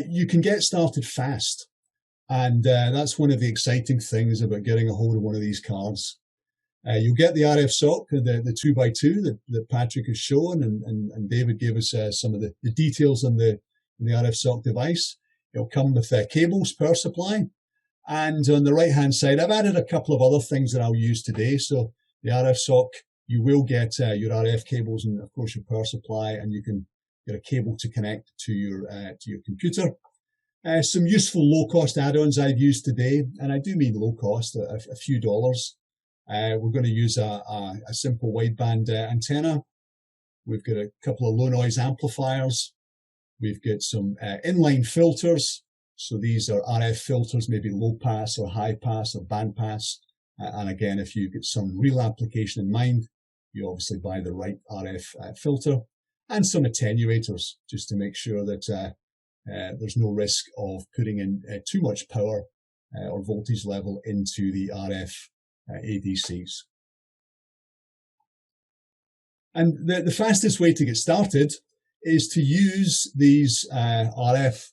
you can get started fast. And that's one of the exciting things about getting a hold of one of these cards. You'll get the RFSoC, the 2x2 that Patrick has shown, and David gave us some of the details on the RFSoC device. It'll come with cables, power supply. And on the right-hand side, I've added a couple of other things that I'll use today. So the RFSoC, you will get your RF cables and, of course, your power supply, and you can get a cable to connect to your computer. Some useful low-cost add-ons I've used today, and I do mean low-cost, a few dollars. We're going to use a simple wideband antenna. We've got a couple of low-noise amplifiers. We've got some inline filters. So these are RF filters, maybe low-pass or high-pass or band-pass. And again, if you get some real application in mind, you obviously buy the right RF filter. And some attenuators, just to make sure that there's no risk of putting in too much power or voltage level into the RF ADCs. And the fastest way to get started is to use these RF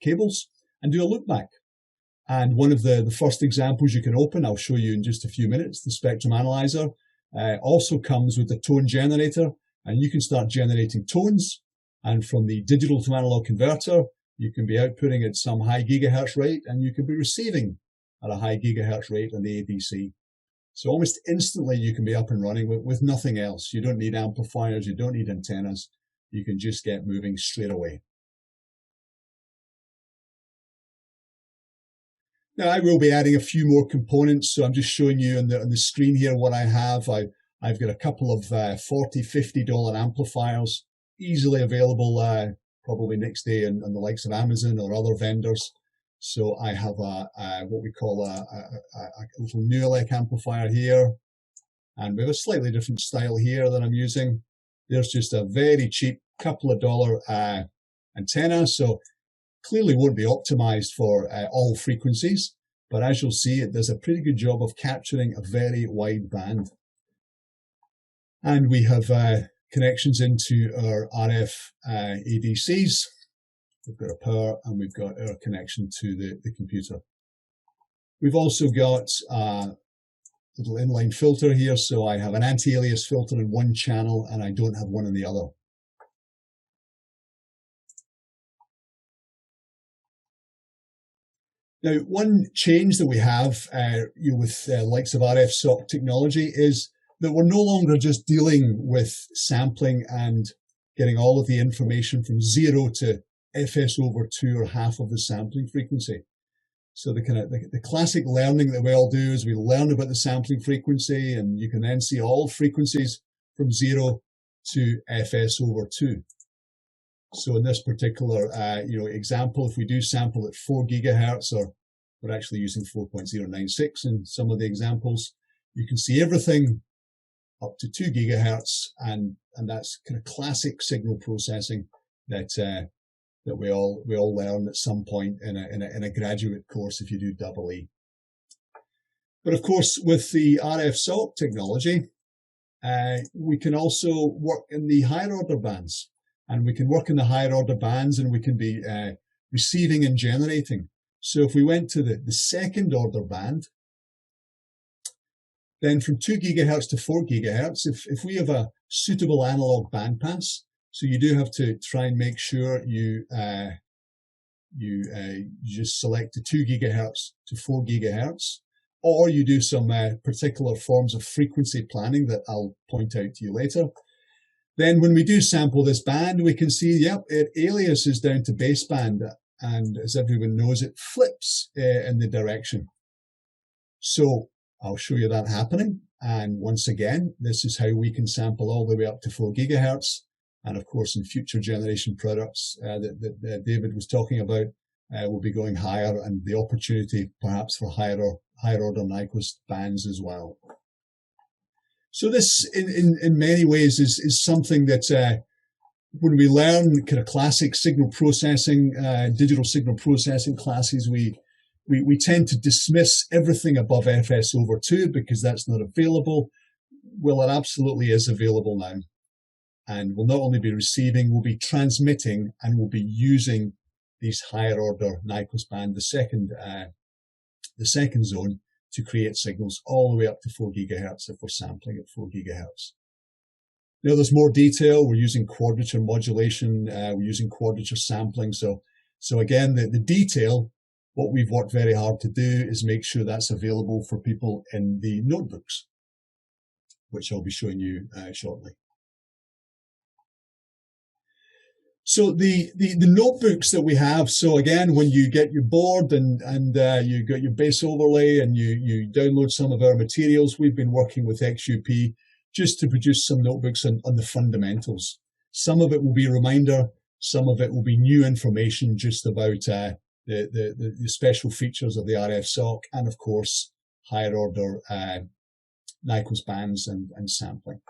cables and do a loop back. And one of the first examples you can open, I'll show you in just a few minutes, the spectrum analyzer, also comes with the tone generator, and you can start generating tones. And from the digital to analog converter, you can be outputting at some high gigahertz rate, and you can be receiving at a high gigahertz rate on the ADC. So almost instantly you can be up and running with nothing else. You don't need amplifiers, you don't need antennas. You can just get moving straight away. Now I will be adding a few more components, so I'm just showing you on the screen here what I have. I've got a couple of $40, $50 amplifiers, easily available probably next day on the likes of Amazon or other vendors. So I have what we call a little Neolec amplifier here, and we have a slightly different style here that I'm using. There's just a very cheap couple of dollar antenna, so clearly won't be optimized for all frequencies, but as you'll see, it does a pretty good job of capturing a very wide band. And we have connections into our RF ADCs. We've got a power and we've got our connection to the computer. We've also got a little inline filter here, so I have an anti-alias filter in one channel and I don't have one in the other. Now, one change that we have with likes of RFSoC technology is that we're no longer just dealing with sampling and getting all of the information from 0 to FS/2 or half of the sampling frequency. So the classic learning that we all do is we learn about the sampling frequency, and you can then see all frequencies from 0 to FS/2. So in this particular example, if we do sample at 4 gigahertz, or we're actually using 4.096 in some of the examples, you can see everything up to 2 gigahertz, and that's kind of classic signal processing that we all learn at some point in a graduate course if you do EE. But of course, with the RFSoC technology, we can also work in the higher order bands, and we can work in the higher order bands, and we can be receiving and generating. So if we went to the second order band, then from 2 gigahertz to 4 gigahertz, if we have a suitable analog bandpass, so you do have to try and make sure you just select the 2 gigahertz to 4 gigahertz, or you do some particular forms of frequency planning that I'll point out to you later. Then when we do sample this band, we can see, yep, it aliases down to baseband, and as everyone knows, it flips in the direction. So I'll show you that happening. And once again, this is how we can sample all the way up to 4 gigahertz. And of course, in future generation products that David was talking about, we'll be going higher, and the opportunity perhaps for higher order Nyquist bands as well. So this, in many ways, is something that when we learn kind of classic signal processing, digital signal processing classes, we tend to dismiss everything above FS over 2 because that's not available. Well, it absolutely is available now. And we'll not only be receiving, we'll be transmitting, and we'll be using these higher order Nyquist band, the second zone, to create signals all the way up to 4 gigahertz if we're sampling at 4 gigahertz. Now there's more detail. We're using quadrature modulation. We're using quadrature sampling. So again, the detail, what we've worked very hard to do is make sure that's available for people in the notebooks, which I'll be showing you shortly. So the notebooks that we have, so again, when you get your board and you got your base overlay and you download some of our materials, we've been working with XUP just to produce some notebooks on the fundamentals. Some of it will be a reminder, some of it will be new information just about the special features of the RFSoC, and of course, higher order Nyquist bands and sampling.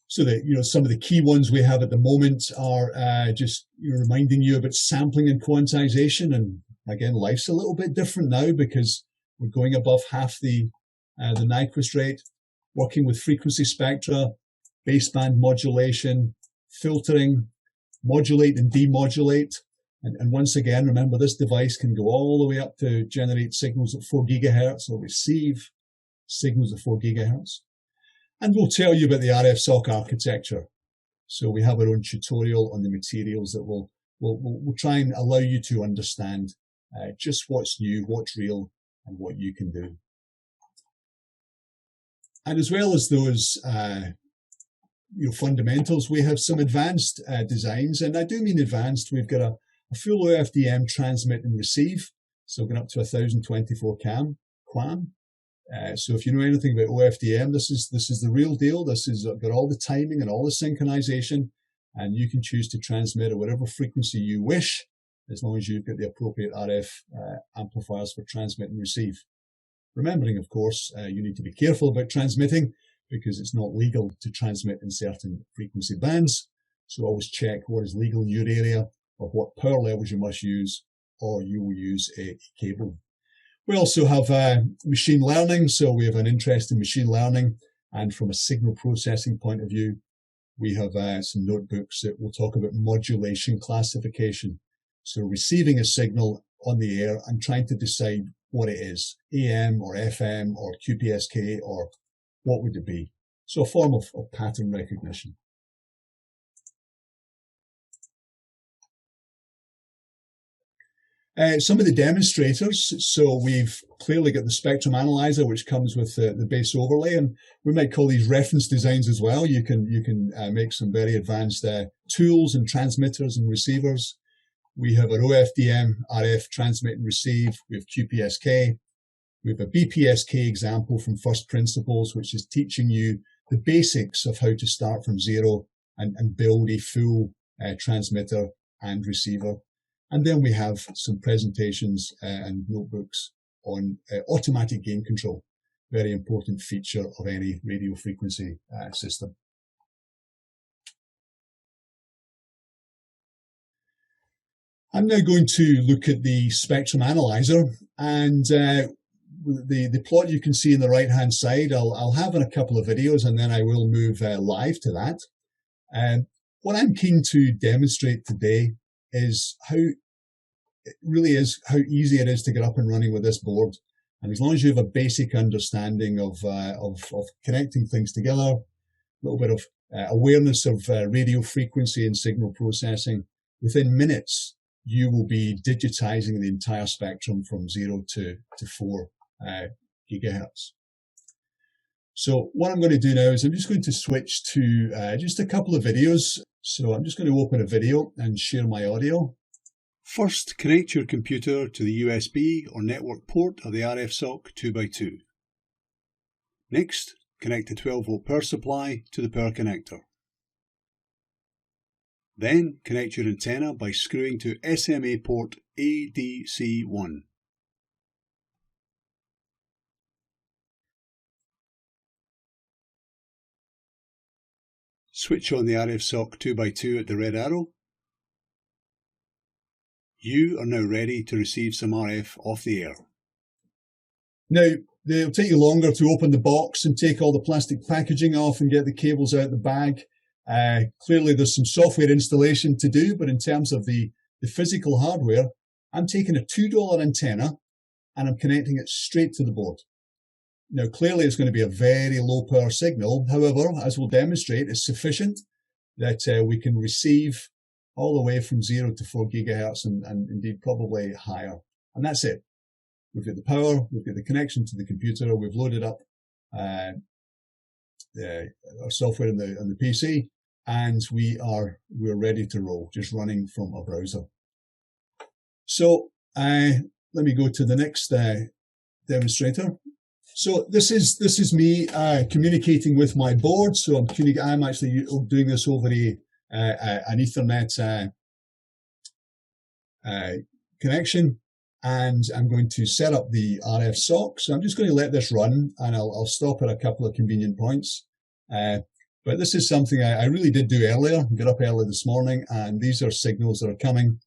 So that, some of the key ones we have at the moment are just reminding you about sampling and quantization. And again, life's a little bit different now because we're going above half the Nyquist rate, working with frequency spectra, baseband modulation, filtering, modulate and demodulate. And once again, remember, this device can go all the way up to generate signals at 4 gigahertz or receive signals at 4 gigahertz. And we'll tell you about the RFSoC architecture. So we have our own tutorial on the materials that will try and allow you to understand just what's new, what's real, and what you can do. And as well as those fundamentals, we have some advanced designs. And I do mean advanced. We've got a full OFDM transmit and receive. So going up to 1024 QAM. So if you know anything about OFDM, this is the real deal. This has got all the timing and all the synchronization, and you can choose to transmit at whatever frequency you wish, as long as you've got the appropriate RF amplifiers for transmit and receive. Remembering, of course, you need to be careful about transmitting because it's not legal to transmit in certain frequency bands. So always check what is legal in your area or what power levels you must use, or you will use a cable. We also have machine learning, so we have an interest in machine learning, and from a signal processing point of view, we have some notebooks that will talk about modulation classification. So receiving a signal on the air and trying to decide what it is, AM or FM or QPSK, or what would it be? So a form of pattern recognition. Some of the demonstrators, so we've clearly got the spectrum analyzer, which comes with the base overlay, and we might call these reference designs as well. You can make some very advanced tools and transmitters and receivers. We have our OFDM, RF transmit and receive. We have QPSK. We have a BPSK example from First Principles, which is teaching you the basics of how to start from zero and build a full transmitter and receiver. And then we have some presentations and notebooks on automatic gain control, very important feature of any radio frequency system. I'm now going to look at the spectrum analyzer, and the plot you can see on the right-hand side, I'll have in a couple of videos, and then I will move live to that. What I'm keen to demonstrate today is how easy it is to get up and running with this board. And as long as you have a basic understanding of connecting things together, a little bit of awareness of radio frequency and signal processing, within minutes, you will be digitizing the entire spectrum from 0 to 4 gigahertz. So what I'm going to do now is I'm just going to switch to just a couple of videos. So I'm just going to open a video and share my audio. First, connect your computer to the USB or network port of the RFSoC 2x2. Next, connect a 12-volt power supply to the power connector. Then, connect your antenna by screwing to SMA port ADC1. Switch on the RFSoC 2x2 at the red arrow. You are now ready to receive some RF off the air. Now, it'll take you longer to open the box and take all the plastic packaging off and get the cables out of the bag. Clearly, there's some software installation to do, but in terms of the physical hardware, I'm taking a $2 antenna and I'm connecting it straight to the board. Now, clearly, it's going to be a very low power signal. However, as we'll demonstrate, it's sufficient that we can receive all the way from 0 to 4 gigahertz and indeed probably higher. And that's it. We've got the power, we've got the connection to the computer, we've loaded up our software on the PC, and we're ready to roll, just running from a browser. So let me go to the next demonstrator. So this is me communicating with my board. So I'm actually doing this over an Ethernet connection, and I'm going to set up the RFSoC. So I'm just going to let this run, and I'll stop at a couple of convenient points. But this is something I really did do earlier. Got up early this morning, and these are signals that are coming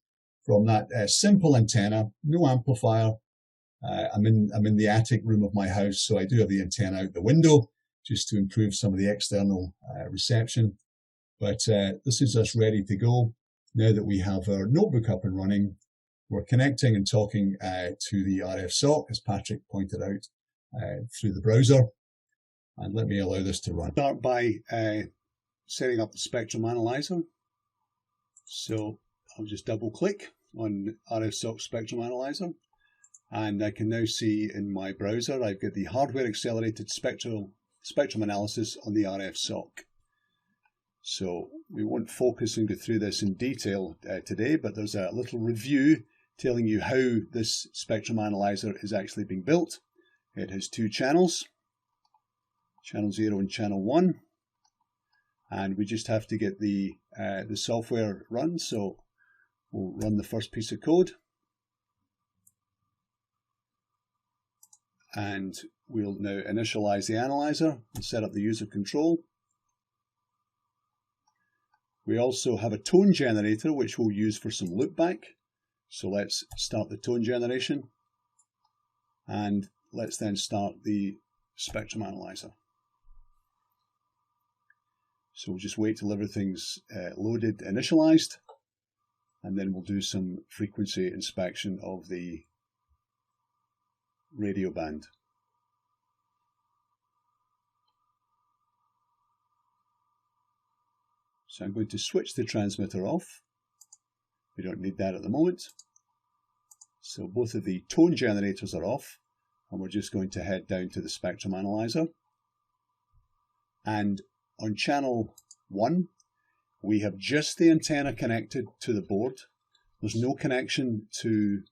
from that simple antenna, no amplifier. I'm in the attic room of my house, so I do have the antenna out the window just to improve some of the external reception. But this is us ready to go. Now that we have our notebook up and running, we're connecting and talking to the RFSoC, as Patrick pointed out, through the browser. And let me allow this to run. Start by setting up the spectrum analyzer. So I'll just double click on RFSoC spectrum analyzer. And I can now see in my browser, I've got the hardware accelerated spectrum analysis on the RFSoC. So we won't focus and go through this in detail today, but there's a little review telling you how this spectrum analyzer is actually being built. It has two channels, channel 0 and channel 1. And we just have to get the software run. So we'll run the first piece of code. And we'll now initialize the analyzer and set up the user control. We also have a tone generator, which we'll use for some loopback. So let's start the tone generation. And let's then start the spectrum analyzer. So we'll just wait till everything's loaded, initialized, and then we'll do some frequency inspection of the radio band. So I'm going to switch the transmitter off. We don't need that at the moment. So both of the tone generators are off, and we're just going to head down to the spectrum analyzer. And on channel 1, we have just the antenna connected to the board. There's no connection to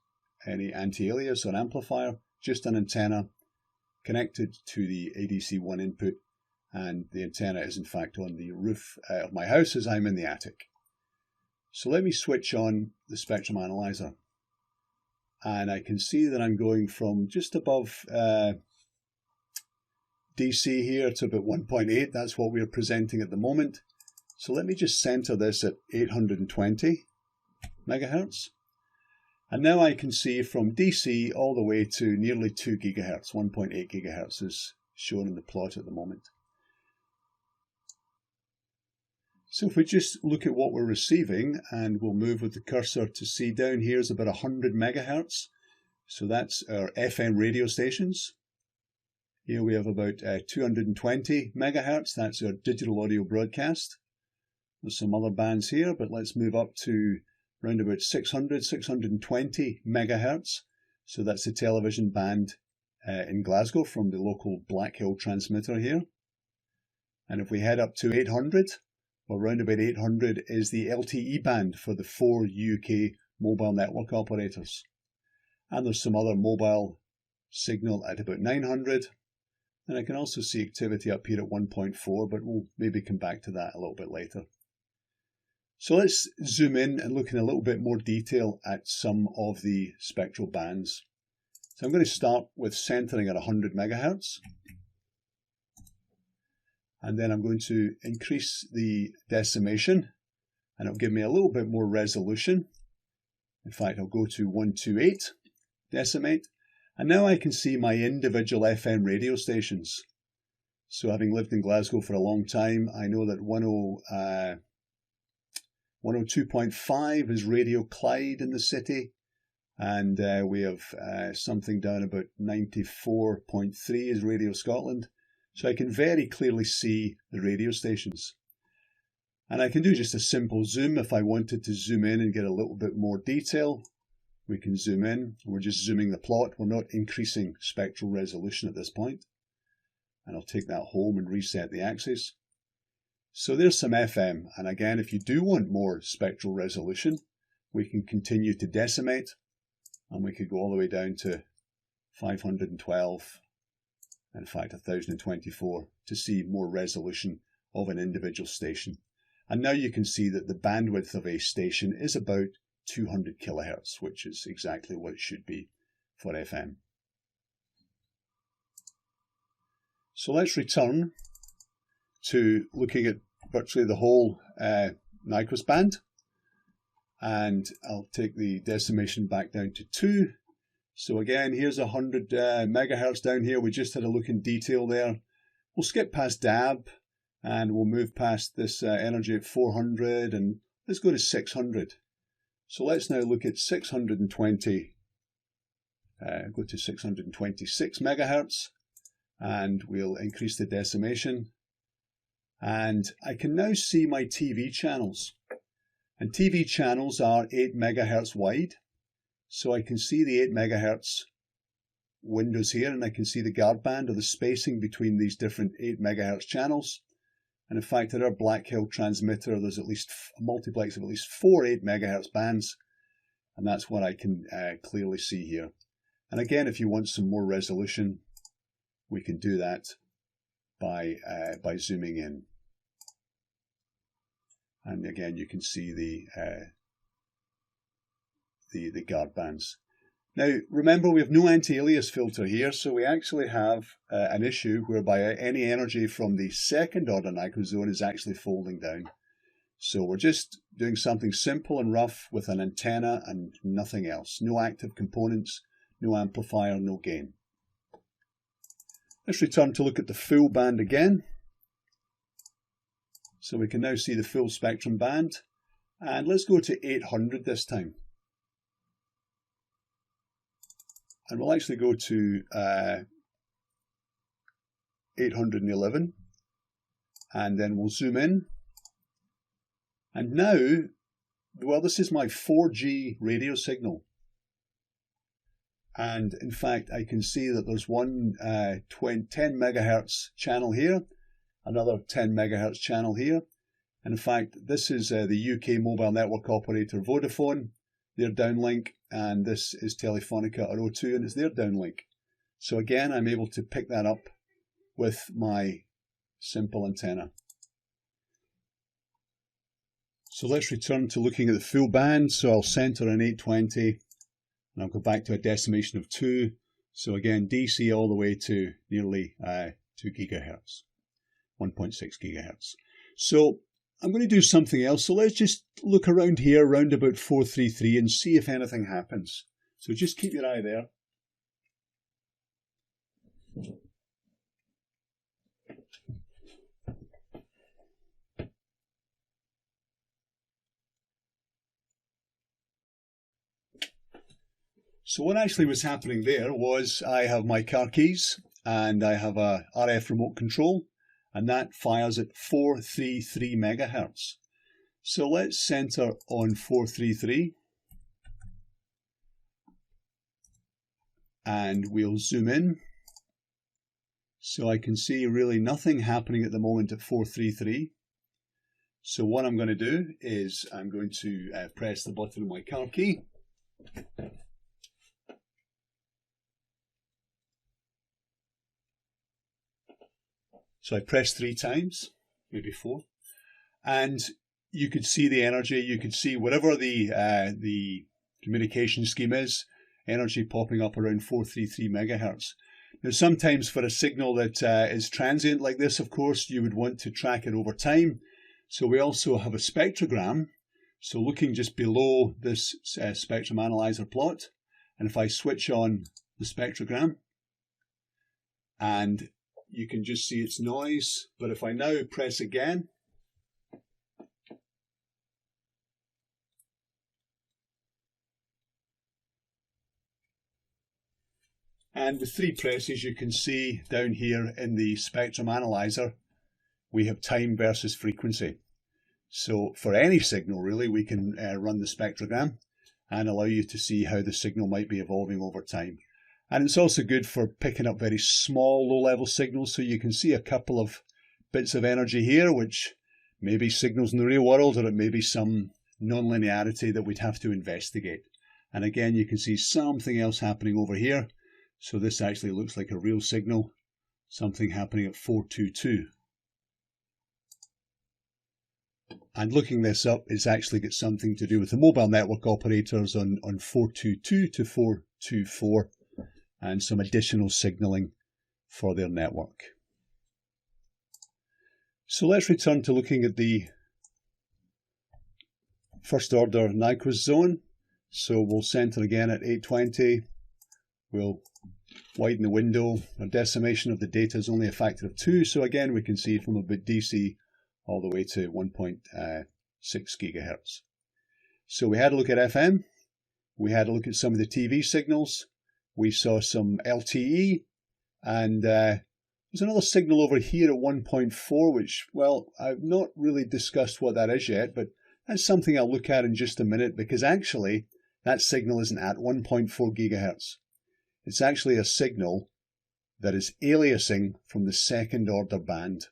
any anti-alias or amplifier, just an antenna connected to the ADC1 input, and the antenna is in fact on the roof of my house as I'm in the attic. So let me switch on the spectrum analyzer, and I can see that I'm going from just above DC here to about 1.8. That's what we're presenting at the moment. So let me just center this at 820 megahertz. And now I can see from DC all the way to nearly 2 gigahertz, 1.8 gigahertz is shown in the plot at the moment. So if we just look at what we're receiving, and we'll move with the cursor to see down here is about 100 megahertz. So that's our FM radio stations. Here we have about 220 megahertz. That's our digital audio broadcast. There's some other bands here, but let's move up to around about 620 megahertz. So that's the television band in Glasgow from the local Blackhill transmitter here. And if we head up to 800, well, around about 800 is the LTE band for the 4 UK mobile network operators. And there's some other mobile signal at about 900. And I can also see activity up here at 1.4, but we'll maybe come back to that a little bit later. So let's zoom in and look in a little bit more detail at some of the spectral bands. So I'm going to start with centering at 100 megahertz. And then I'm going to increase the decimation, and it'll give me a little bit more resolution. In fact, I'll go to 128, decimate, and now I can see my individual FM radio stations. So having lived in Glasgow for a long time, I know that 102.5 is Radio Clyde in the city, and we have something down about 94.3 is Radio Scotland. So I can very clearly see the radio stations. And I can do just a simple zoom if I wanted to zoom in and get a little bit more detail. We can zoom in, and we're just zooming the plot. We're not increasing spectral resolution at this point. And I'll take that home and reset the axis. So there's some FM. And again, if you do want more spectral resolution, we can continue to decimate, and we could go all the way down to 512, in fact 1024, to see more resolution of an individual station. And now you can see that the bandwidth of a station is about 200 kilohertz, which is exactly what it should be for FM. So let's return to looking at virtually the whole Nyquist band. And I'll take the decimation back down to 2. So again, here's 100 megahertz down here. We just had a look in detail there. We'll skip past DAB, and we'll move past this energy at 400, and let's go to 600. So let's now look at 620, go to 626 megahertz, and we'll increase the decimation. And I can now see my TV channels. And TV channels are 8 megahertz wide. So I can see the 8 megahertz windows here, and I can see the guard band or the spacing between these different 8 megahertz channels. And in fact, at our Black Hill transmitter, there's at least a multiplex of at least 4 8 megahertz bands. And that's what I can clearly see here. And again, if you want some more resolution, we can do that by zooming in. And again, you can see the guard bands. Now, remember, we have no anti-alias filter here, so we actually have an issue whereby any energy from the second order Nyquist zone is actually folding down. So we're just doing something simple and rough with an antenna and nothing else. No active components, no amplifier, no gain. Let's return to look at the full band again. So we can now see the full spectrum band. And let's go to 800 this time. And we'll actually go to 811. And then we'll zoom in. And now, well, this is my 4G radio signal. And in fact, I can see that there's one 10 megahertz channel here, another 10 megahertz channel here. And in fact, this is the UK mobile network operator Vodafone, their downlink, and this is Telefonica or O2, and it's their downlink. So again, I'm able to pick that up with my simple antenna. So let's return to looking at the full band. So I'll center on 820. And I'll go back to a decimation of 2. So again, DC all the way to nearly 2 gigahertz, 1.6 gigahertz. So I'm going to do something else. So let's just look around here, around about 433, and see if anything happens. So just keep your eye there. So what actually was happening there was I have my car keys and I have a RF remote control, and that fires at 433 megahertz. So let's center on 433 and we'll zoom in. So I can see really nothing happening at the moment at 433. So what I'm going to do is I'm going to press the button on my car key. So I press 3 times, maybe 4, and you could see the energy. You could see whatever the communication scheme is, energy popping up around 433 megahertz. Now, sometimes for a signal that is transient like this, of course, you would want to track it over time. So we also have a spectrogram. So looking just below this spectrum analyzer plot, and if I switch on the spectrogram, and you can just see its noise, but if I now press again, and with 3 presses, you can see down here in the spectrum analyzer, we have time versus frequency. So for any signal, really, we can run the spectrogram and allow you to see how the signal might be evolving over time. And it's also good for picking up very small, low-level signals. So you can see a couple of bits of energy here, which may be signals in the real world, or it may be some non-linearity that we'd have to investigate. And again, you can see something else happening over here. So this actually looks like a real signal, something happening at 422. And looking this up, it's actually got something to do with the mobile network operators on 422 to 424 and some additional signaling for their network. So let's return to looking at the first order Nyquist zone. So we'll center again at 820. We'll widen the window. Our decimation of the data is only a factor of 2. So again, we can see from about DC all the way to 1.6 gigahertz. So we had a look at FM. We had a look at some of the TV signals. We saw some LTE. And there's another signal over here at 1.4, which, well, I've not really discussed what that is yet, but that's something I'll look at in just a minute, because actually that signal isn't at 1.4 gigahertz. It's actually a signal that is aliasing from the second order band.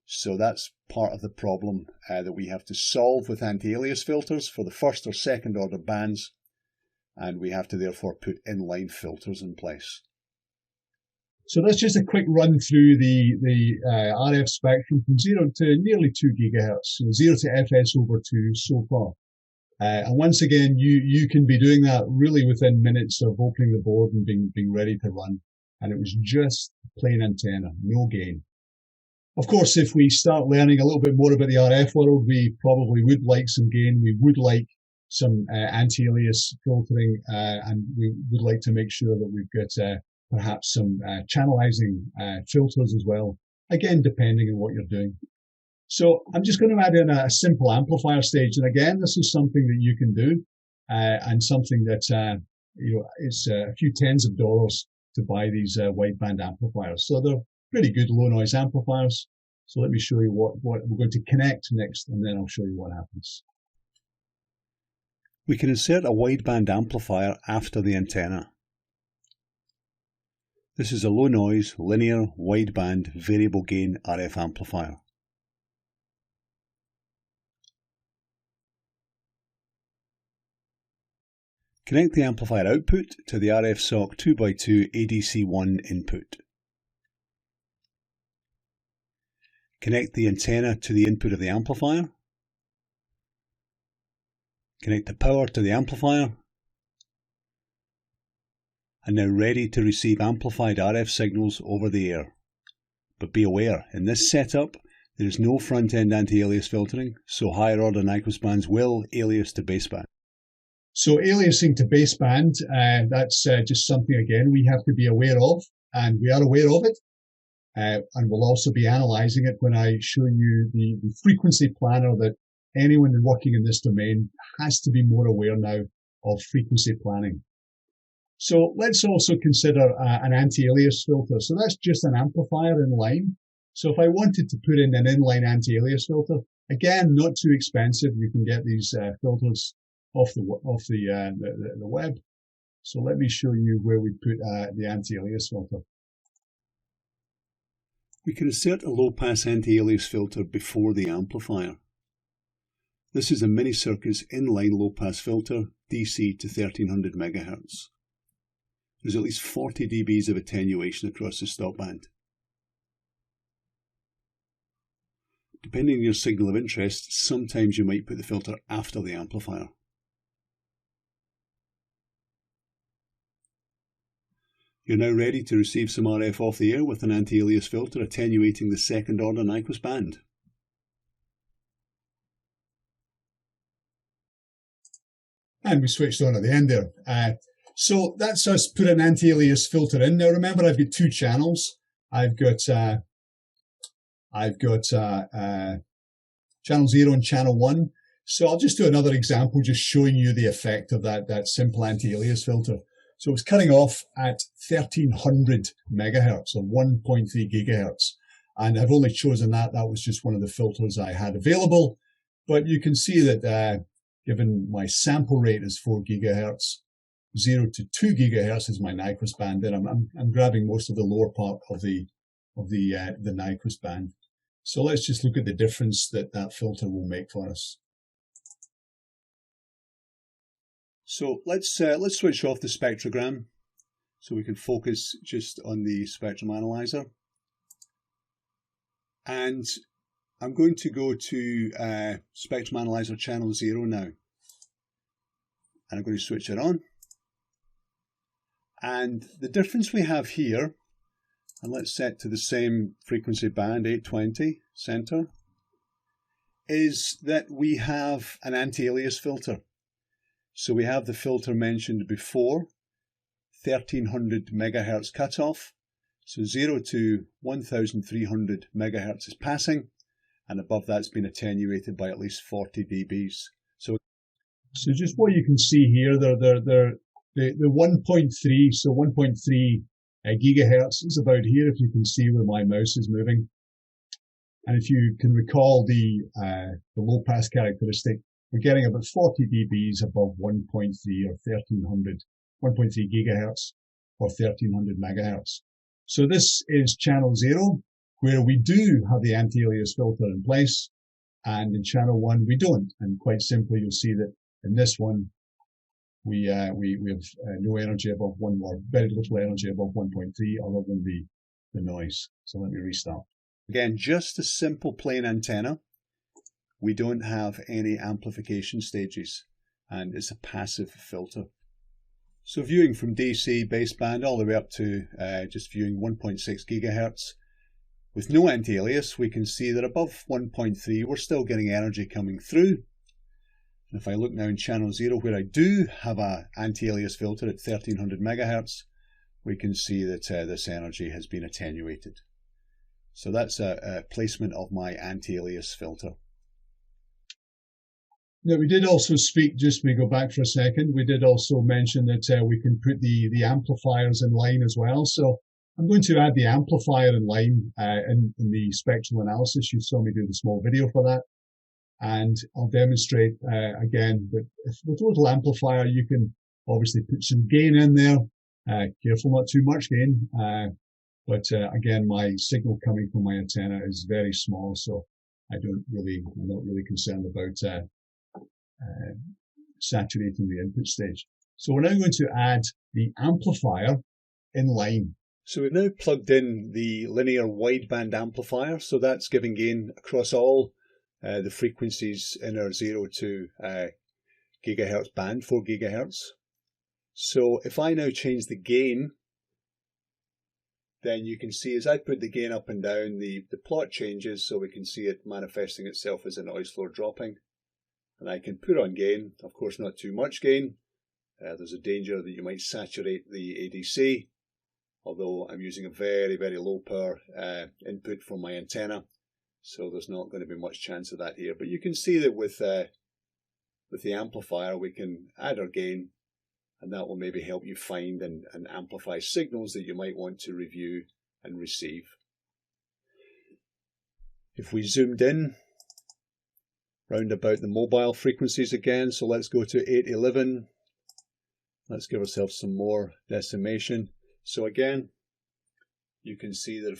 So that's part of the problem that we have to solve with anti-alias filters for the first or second order bands, and we have to therefore put inline filters in place. So that's just a quick run through the RF spectrum from 0 to nearly 2 gigahertz, so 0 to FS over 2 so far. And once again, you can be doing that really within minutes of opening the board and being ready to run. And it was just plain antenna, no gain. Of course, if we start learning a little bit more about the RF world, we probably would like some gain. We would like some anti-alias filtering, and we would like to make sure that we've got perhaps some channelizing filters as well, again, depending on what you're doing. So I'm just going to add in a simple amplifier stage. And again, this is something that you can do, and something that, it's a few tens of dollars to buy these wideband amplifiers. So they're pretty good low noise amplifiers. So let me show you what we're going to connect next, and then I'll show you what happens. We can insert a wideband amplifier after the antenna. This is a low noise, linear, wideband, variable gain RF amplifier. Connect the amplifier output to the RFSoC 2x2 ADC1 input. Connect the antenna to the input of the amplifier. Connect the power to the amplifier. And now ready to receive amplified RF signals over the air. But be aware, in this setup, there is no front-end anti-alias filtering, so higher order Nyquist bands will alias to baseband. So aliasing to baseband, that's just something, again, we have to be aware of, and we are aware of it. And we'll also be analyzing it when I show you the frequency planner that anyone working in this domain has to be more aware now of frequency planning. So let's also consider an anti-alias filter. So that's just an amplifier in line. So if I wanted to put in an inline anti-alias filter, again, not too expensive. You can get these filters off the web. So let me show you where we put the anti-alias filter. We can insert a low-pass anti-alias filter before the amplifier. This is a mini-circuits inline low-pass filter, DC to 1300 MHz. There's at least 40 dBs of attenuation across the stop band. Depending on your signal of interest, sometimes you might put the filter after the You're now ready to receive some RF off the air with an anti-alias filter attenuating the second order Nyquist band. And we switched on at the end there. So that's us put an anti-alias filter in. Now remember, I've got two channels. I've got channel 0 and channel 1. So I'll just do another example, just showing you the effect of that simple anti-alias filter. So it's cutting off at 1300 megahertz or 1.3 gigahertz. And I've only chosen that. That was just one of the filters I had available. But you can see that given my sample rate is 4 gigahertz, 0 to 2 gigahertz is my Nyquist band. Then I'm grabbing most of the lower part of the Nyquist band. So let's just look at the difference that filter will make for us. So let's switch off the spectrogram so we can focus just on the spectrum analyzer. And I'm going to go to spectrum analyzer channel 0 now. And I'm going to switch it on. And the difference we have here, and let's set to the same frequency band, 820 center, is that we have an anti-alias filter. So we have the filter mentioned before, 1300 megahertz cutoff. So 0 to 1300 megahertz is passing, and above that's been attenuated by at least 40 dBs. So just what you can see here, the 1.3, so 1.3 gigahertz is about here, if you can see where my mouse is moving. And if you can recall the low pass characteristic, we're getting about 40 dBs above 1.3 or 1.3 gigahertz or 1300 megahertz. So this is channel 0, where we do have the anti-alias filter in place, and in channel 1 we don't. And quite simply, you'll see that in this one we have no energy above 1, or very little energy above 1.3 other than the noise. So let me restart. Again, just a simple plain antenna. We don't have any amplification stages, and it's a passive filter. So viewing from DC baseband all the way up to just viewing 1.6 gigahertz, with no anti-alias, we can see that above 1.3 we're still getting energy coming through. And if I look now in channel 0, where I do have an anti-alias filter at 1300 megahertz, we can see that this energy has been attenuated. So that's a placement of my anti-alias filter. Now, we did also speak, just we go back for a second, we did also mention that we can put the amplifiers in line as well. So I'm going to add the amplifier in line in the spectral analysis. You saw me do the small video for that. And I'll demonstrate again that with the total amplifier, you can obviously put some gain in there. Careful not too much gain. But again, my signal coming from my antenna is very small, so I'm not really concerned about saturating the input stage. So we're now going to add the amplifier in line. So we've now plugged in the linear wideband amplifier, so that's giving gain across all the frequencies in our 0 to gigahertz band, 4 gigahertz. So if I now change the gain, then you can see as I put the gain up and down, the plot changes, so we can see it manifesting itself as a noise floor dropping. And I can put on gain, of course not too much gain. There's a danger that you might saturate the ADC, although I'm using a very, very low power input from my antenna, so there's not going to be much chance of that here. But you can see that with the amplifier we can add our gain, and that will maybe help you find and amplify signals that you might want to review and receive. If we zoomed in round about the mobile frequencies again, so let's go to 811. Let's give ourselves some more decimation. So again, you can see that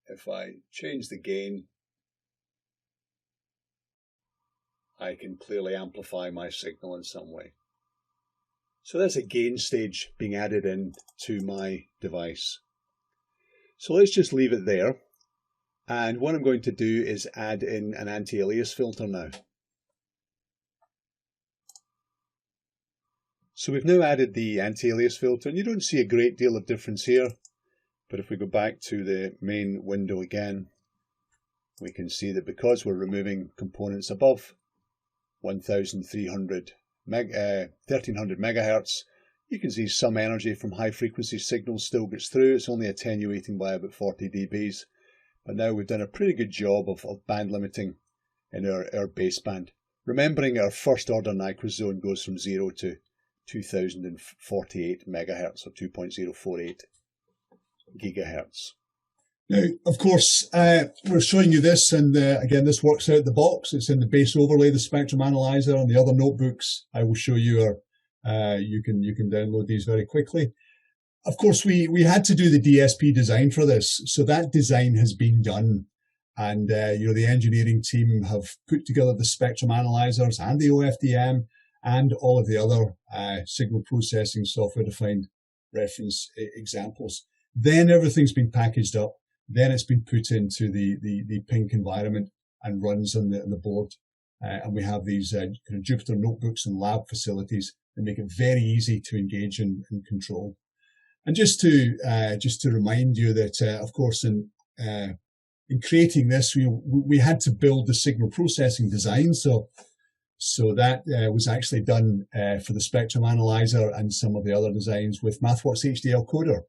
if I change the gain, I can clearly amplify my signal in some way. So that's a gain stage being added in to my device. So let's just leave it there. And what I'm going to do is add in an anti-alias filter now. So we've now added the anti-alias filter, and you don't see a great deal of difference here. But if we go back to the main window again, we can see that because we're removing components above 1300 megahertz, you can see some energy from high frequency signals still gets through. It's only attenuating by about 40 dBs. But now we've done a pretty good job of band limiting in our baseband. Remembering our first order Nyquist zone goes from 0 to 2048 megahertz, or 2.048 gigahertz. Now, of course, we're showing you this, and again, this works out the box. It's in the base overlay, the spectrum analyzer, and the other notebooks I will show you are, you can download these very quickly. Of course, we had to do the DSP design for this, so that design has been done, and the engineering team have put together the spectrum analyzers and the OFDM and all of the other signal processing software-defined reference examples. Then everything's been packaged up. Then it's been put into the PYNQ environment and runs on the board. And we have these kind of Jupyter notebooks and lab facilities that make it very easy to engage and control. And just to remind you that, of course, in creating this, we had to build the signal processing design. So that was actually done for the spectrum analyzer and some of the other designs with MathWorks HDL Coder.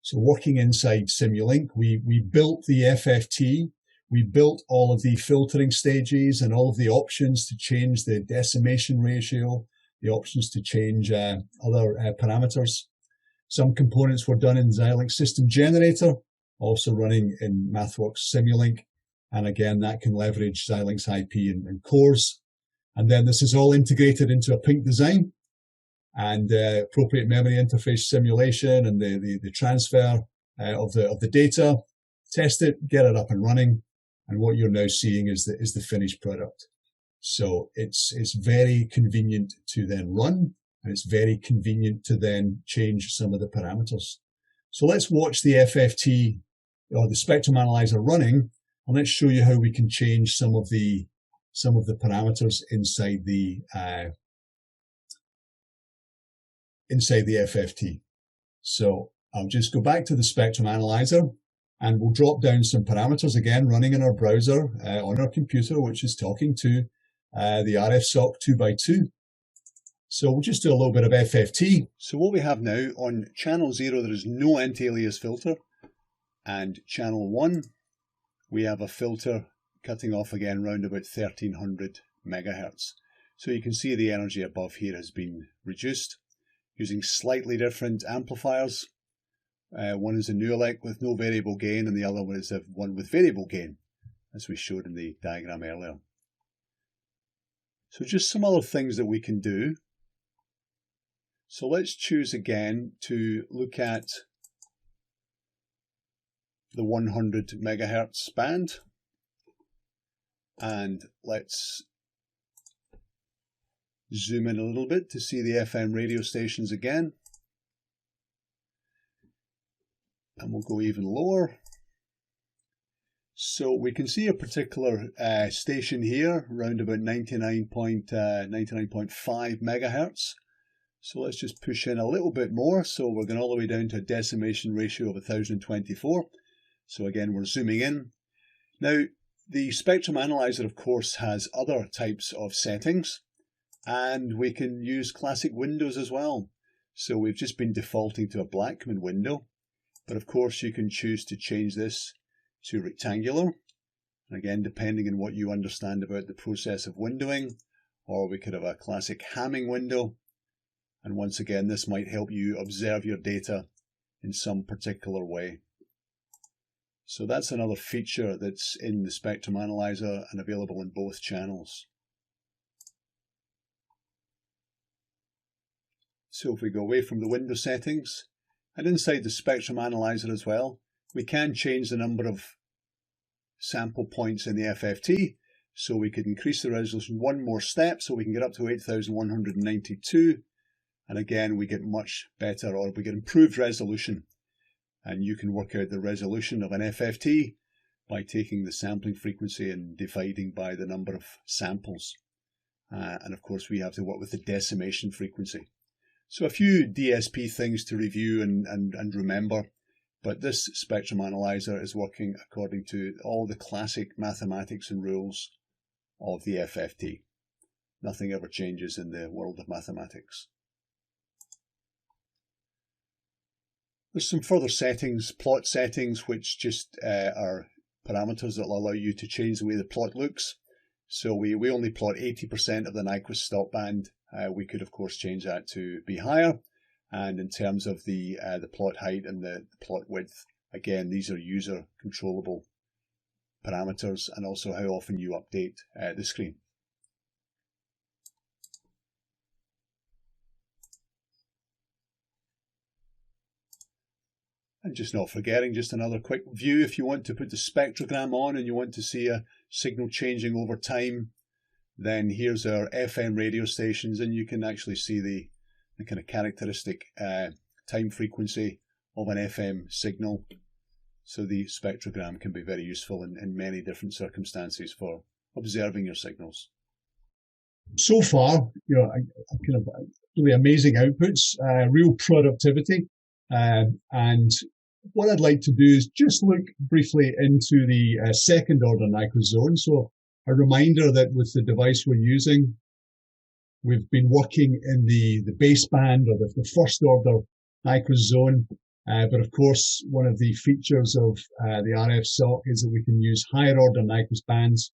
So working inside Simulink, we built the FFT, we built all of the filtering stages and all of the options to change the decimation ratio, the options to change other parameters. Some components were done in Xilinx System Generator, also running in MathWorks Simulink. And again, that can leverage Xilinx IP and cores. And then this is all integrated into a PYNQ design, and appropriate memory interface simulation and the transfer of the data, test it, get it up and running, and what you're now seeing is the finished product. So it's very convenient to then run, and it's very convenient to then change some of the parameters. So let's watch the FFT or the spectrum analyzer running, and let's show you how we can change some of the parameters inside the FFT. So I'll just go back to the spectrum analyzer, and we'll drop down some parameters again, running in our browser on our computer, which is talking to the RFSoC 2x2. So we'll just do a little bit of FFT. So what we have now on channel 0, there is no anti-alias filter, and channel 1, we have a filter cutting off again round about 1300 megahertz. So you can see the energy above here has been reduced using slightly different amplifiers. One is a Nuelec with no variable gain, and the other one is one with variable gain, as we showed in the diagram earlier. So just some other things that we can do. So let's choose again to look at the 100 megahertz band, and let's zoom in a little bit to see the FM radio stations again. And we'll go even lower. So we can see a particular station here, around about 99.5 megahertz. So let's just push in a little bit more. So we're going all the way down to a decimation ratio of 1024. So again, we're zooming in. Now, the spectrum analyzer, of course, has other types of settings. And we can use classic windows as well. So we've just been defaulting to a Blackman window. But of course you can choose to change this to rectangular. And again, depending on what you understand about the process of windowing, or we could have a classic Hamming window. And once again, this might help you observe your data in some particular way. So that's another feature that's in the spectrum analyzer and available in both channels. So if we go away from the window settings, and inside the spectrum analyzer as well, we can change the number of sample points in the FFT. So we could increase the resolution one more step, so we can get up to 8192. And again, we get much better, or we get improved resolution. And you can work out the resolution of an FFT by taking the sampling frequency and dividing by the number of samples. And of course, we have to work with the decimation frequency. So a few DSP things to review and remember, but this spectrum analyzer is working according to all the classic mathematics and rules of the FFT. Nothing ever changes in the world of mathematics. There's some further settings, plot settings, which just are parameters that will allow you to change the way the plot looks. So we only plot 80% of the Nyquist stop band. We could, of course, change that to be higher. And in terms of the plot height and the plot width, again, these are user controllable parameters, and also how often you update the screen. And just not forgetting, just another quick view, if you want to put the spectrogram on and you want to see a signal changing over time, then here's our FM radio stations, and you can actually see the kind of characteristic time frequency of an FM signal. So the spectrogram can be very useful in many different circumstances for observing your signals. So far, kind of really amazing outputs, real productivity. And what I'd like to do is just look briefly into the second order Nyquist zone. So a reminder that with the device we're using, we've been working in the baseband or the first order Nyquist zone. But of course, one of the features of the RFSoC is that we can use higher order Nyquist bands,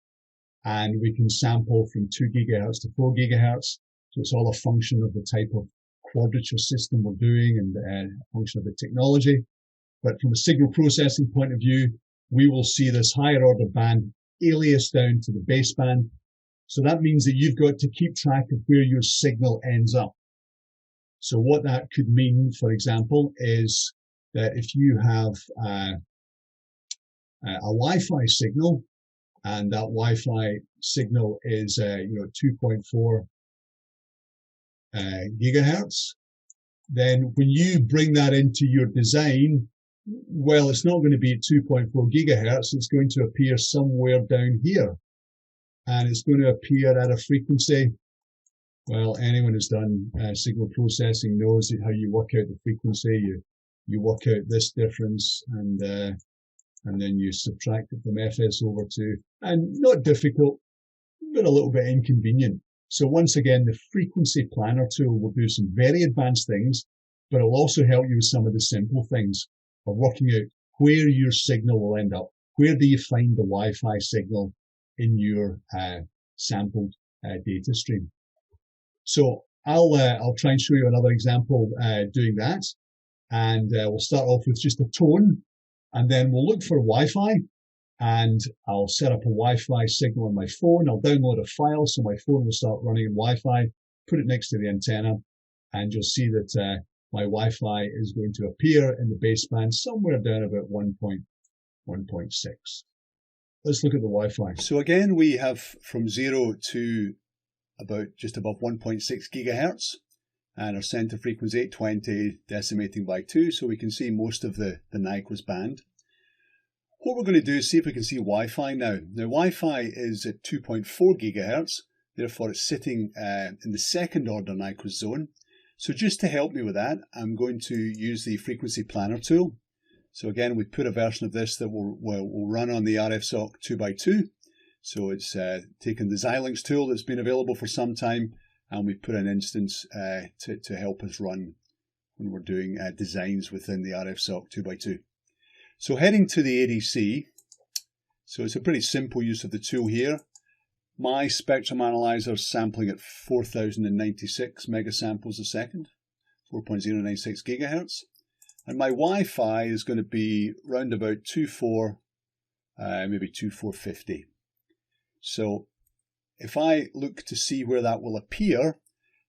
and we can sample from 2 gigahertz to 4 gigahertz. So it's all a function of the type of quadrature system we're doing and a function of the technology. But from a signal processing point of view, we will see this higher order band alias down to the baseband. So that means that you've got to keep track of where your signal ends up. So what that could mean, for example, is that if you have a Wi-Fi signal, and that Wi-Fi signal is 2.4 gigahertz, then when you bring that into your design, well, it's not going to be at 2.4 gigahertz. It's going to appear somewhere down here, and it's going to appear at a frequency. Well, anyone who's done signal processing knows how you work out the frequency. You work out this difference, and then you subtract it from FS over 2. And not difficult, but a little bit inconvenient. So once again, the frequency planner tool will do some very advanced things, but it'll also help you with some of the simple things of working out where your signal will end up. Where do you find the Wi-Fi signal in your sampled data stream? So I'll try and show you another example doing that. And we'll start off with just a tone, and then we'll look for Wi-Fi, and I'll set up a Wi-Fi signal on my phone. I'll download a file so my phone will start running Wi-Fi, put it next to the antenna, and you'll see that my Wi-Fi is going to appear in the baseband somewhere down about 1.6. Let's look at the Wi-Fi. So again, we have from 0 to about just above 1.6 gigahertz. And our center frequency 820 decimating by 2, so we can see most of the Nyquist band. What we're going to do is see if we can see Wi-Fi now. Now Wi-Fi is at 2.4 gigahertz, therefore it's sitting in the second order Nyquist zone. So just to help me with that, I'm going to use the frequency planner tool. So again, we put a version of this that will run on the RFSoC 2x2. So it's taken the Xilinx tool that's been available for some time, and we put an instance to help us run when we're doing designs within the RFSoC 2x2. So heading to the ADC, so it's a pretty simple use of the tool here. My spectrum analyzer is sampling at 4,096 megasamples a second, 4.096 gigahertz. And my Wi-Fi is going to be round about 2.4, maybe 2.450. So if I look to see where that will appear,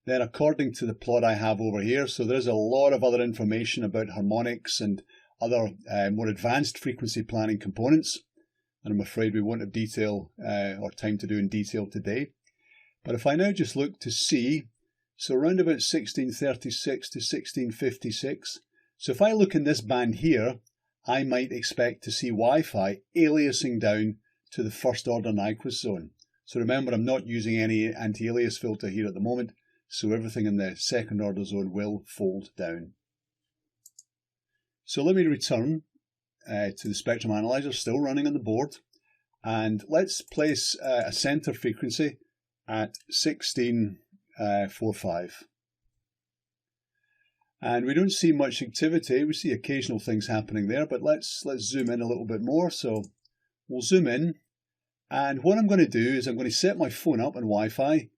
then according to the plot I have over here, so there's a lot of other information about harmonics and other more advanced frequency planning components, and I'm afraid we won't have detail or time to do in detail today. But if I now just look to see, so around about 1636 to 1656, so if I look in this band here, I might expect to see Wi-Fi aliasing down to the first order Nyquist zone. So remember, I'm not using any anti-alias filter here at the moment, So everything in the second order zone will fold down. So let me return to the spectrum analyzer, still running on the board. And let's place a center frequency at 1645. And we don't see much activity. We see occasional things happening there, but let's zoom in a little bit more. So we'll zoom in. And what I'm going to do is I'm going to set my phone up on Wi-Fi,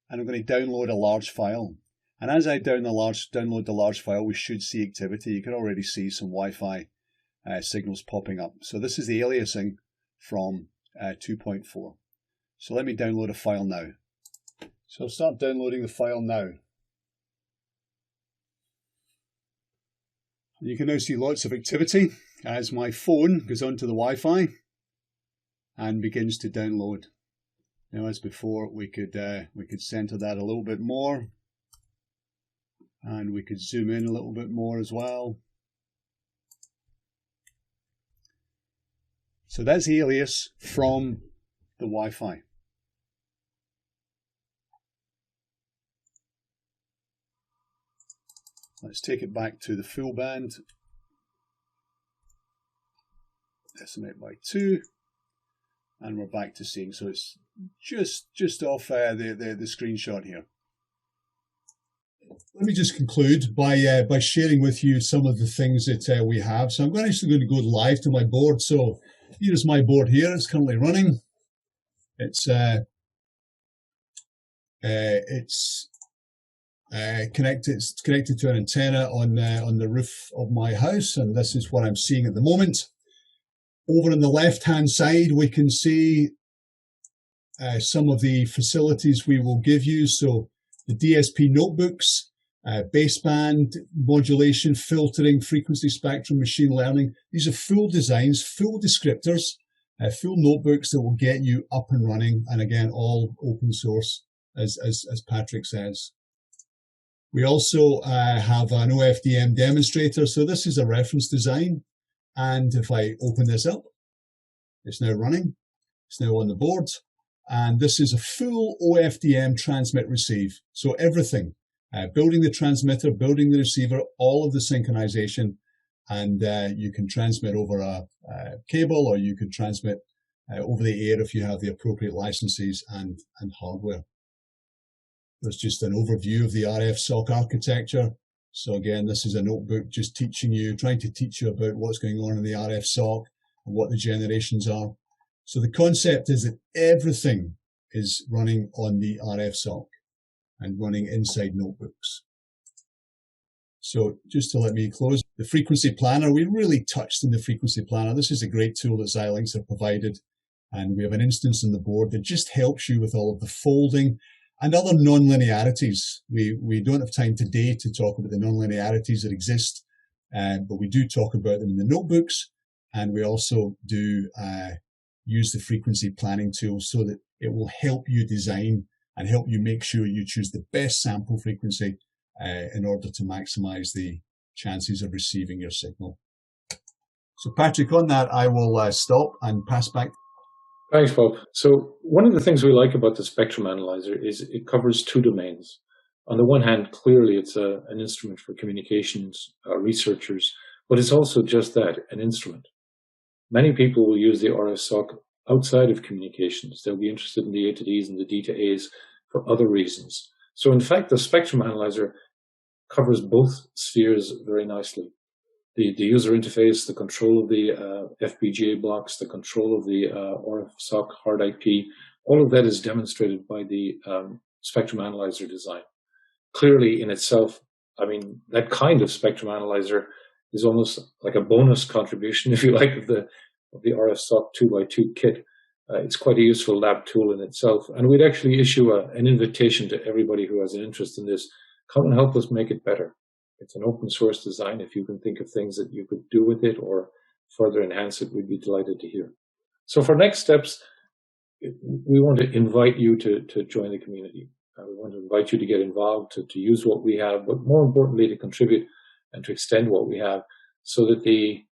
and I'm going to download a large file. And as I download the large file, we should see activity. You can already see some Wi-Fi signals popping up. So this is the aliasing from 2.4. So let me download a file now. So I'll start downloading the file now. You can now see lots of activity as my phone goes onto the Wi-Fi and begins to download. Now, as before, we could center that a little bit more, and we could zoom in a little bit more as well. So that's the alias from the Wi-Fi. Let's take it back to the full band. Decimate by 2. And we're back to seeing. So it's just off the screenshot here. Let me just conclude by sharing with you some of the things that we have. So I'm actually going to go live to my board. So here's my board here. It's currently running. It's connected to an antenna on the roof of my house, and this is what I'm seeing at the moment. Over on the left-hand side, we can see some of the facilities we will give you. So the DSP notebooks, baseband, modulation, filtering, frequency spectrum, machine learning. These are full designs, full descriptors, full notebooks that will get you up and running. And again, all open source, as Patrick says. We also have an OFDM demonstrator. So this is a reference design. And if I open this up, it's now running. It's now on the board. And this is a full OFDM transmit receive. So everything, building the transmitter, building the receiver, all of the synchronization. And you can transmit over a cable, or you can transmit over the air if you have the appropriate licenses and hardware. There's just an overview of the RFSoC architecture. So again, this is a notebook just trying to teach you about what's going on in the RFSoC and what the generations are. So the concept is that everything is running on the RFSoC and running inside notebooks. So just to let me close, the frequency planner, we really touched on the frequency planner. This is a great tool that Xilinx have provided. And we have an instance on the board that just helps you with all of the folding and other non-linearities. We don't have time today to talk about the non-linearities that exist, but we do talk about them in the notebooks, and we also do use the frequency planning tool so that it will help you design and help you make sure you choose the best sample frequency in order to maximize the chances of receiving your signal. So Patrick, on that, I will stop and pass back. Thanks, Bob. So one of the things we like about the spectrum analyzer is it covers two domains. On the one hand, clearly it's an instrument for communications researchers, but it's also just that, an instrument. Many people will use the RFSoC outside of communications. They'll be interested in the A to Ds and the D to As for other reasons. So in fact, the spectrum analyzer covers both spheres very nicely. The user interface, the control of the FPGA blocks, the control of the RFSoC hard IP, all of that is demonstrated by the spectrum analyzer design. Clearly in itself, I mean, that kind of spectrum analyzer is almost like a bonus contribution, if you like, of the RFSoC 2x2 kit. It's quite a useful lab tool in itself. And we'd actually issue an invitation to everybody who has an interest in this. Come and help us make it better. It's an open source design. If you can think of things that you could do with it or further enhance it, we'd be delighted to hear. So for next steps, we want to invite you to join the community. We want to invite you to get involved, to use what we have, but more importantly, to contribute and to extend what we have so that the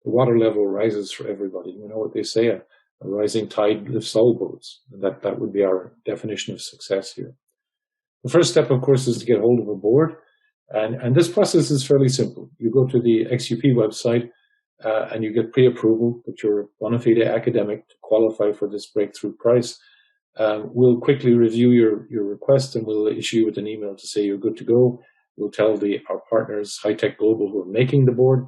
water level rises for everybody. You know what they say, A rising tide lifts all boats. And that would be our definition of success here. The first step, of course, is to get hold of a board. And this process is fairly simple. You go to the XUP website and you get pre-approval that you're a bona fide academic to qualify for this breakthrough prize. We'll quickly review your request and we'll issue you with an email to say you're good to go. We'll tell our partners, High Tech Global, who are making the board,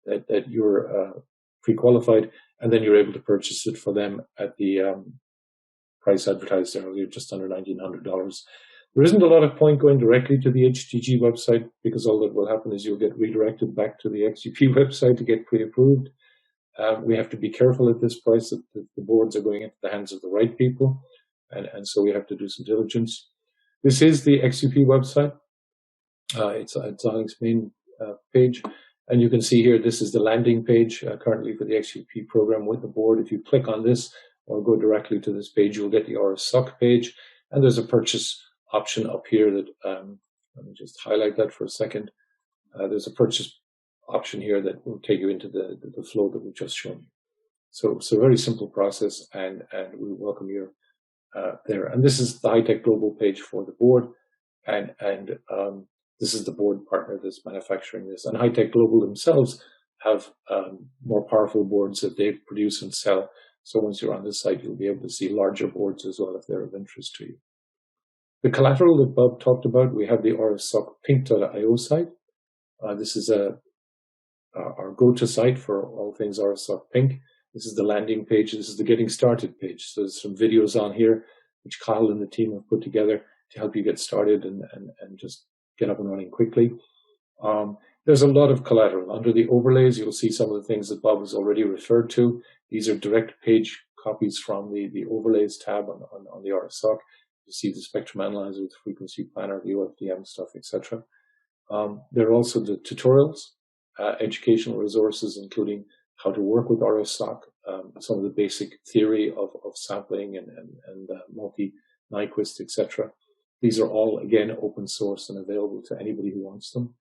that you're pre-qualified, and then you're able to purchase it for them at the price advertised earlier, just under $1,900. There isn't a lot of point going directly to the HTG website, because all that will happen is you'll get redirected back to the XUP website to get pre-approved. We have to be careful at this price that the boards are going into the hands of the right people, and so we have to do some diligence. This is the XUP website. It's Xilinx main page, and you can see here this is the landing page currently for the XUP program with the board. If you click on this or go directly to this page, you'll get the RFSoC page, and there's a purchase option up here that let me just highlight that for a second. There's a purchase option here that will take you into the flow that we've just shown you. So very simple process, and we welcome you there. And this is the High Tech Global page for the board, and this is the board partner that's manufacturing this. And High Tech Global themselves have more powerful boards that they produce and sell. So once you're on this site, you'll be able to see larger boards as well if they're of interest to you. The collateral that Bob talked about, we have the RFSoC PYNQ.io site. This is our go-to site for all things RFSoC PYNQ. This is the landing page. This is the getting started page. So there's some videos on here, which Kyle and the team have put together to help you get started and just get up and running quickly. There's a lot of collateral. Under the overlays, you'll see some of the things that Bob has already referred to. These are direct page copies from the overlays tab on the RFSoC. You see the spectrum analyzer, the frequency planner, the OFDM stuff, etc. There are also the tutorials, educational resources, including how to work with RFSoC, some of the basic theory of sampling and multi-Nyquist, etc. These are all, again, open source and available to anybody who wants them.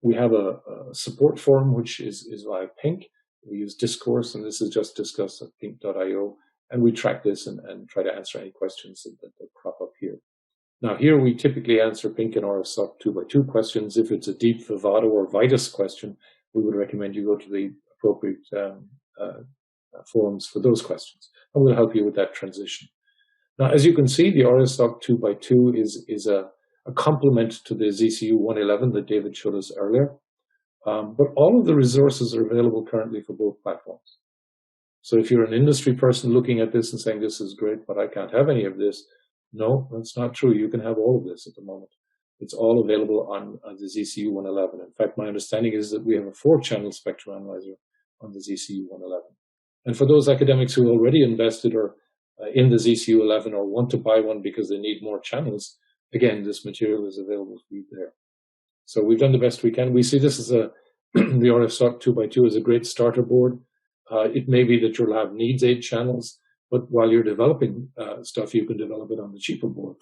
We have a support forum, which is via PYNQ. We use Discourse, and this is just discussed at PYNQ.io. And we track this and try to answer any questions that crop up here. Now, here we typically answer PYNQ and RFSoC 2x2 questions. If it's a deep Vivado or Vitus question, we would recommend you go to the appropriate forums for those questions. And we'll help you with that transition. Now, as you can see, the RFSoC 2x2 is a complement to the ZCU 111 that David showed us earlier. But all of the resources are available currently for both platforms. So if you're an industry person looking at this and saying, this is great, but I can't have any of this, no, that's not true. You can have all of this at the moment. It's all available on the ZCU 111. In fact, my understanding is that we have a 4-channel spectrum analyzer on the ZCU 111. And for those academics who already invested or in the ZCU 11 or want to buy one because they need more channels, again, this material is available for you there. So we've done the best we can. We see this as the RFSoC 2x2 is a great starter board. It may be that your lab needs 8 channels, but while you're developing stuff, you can develop it on the cheaper board.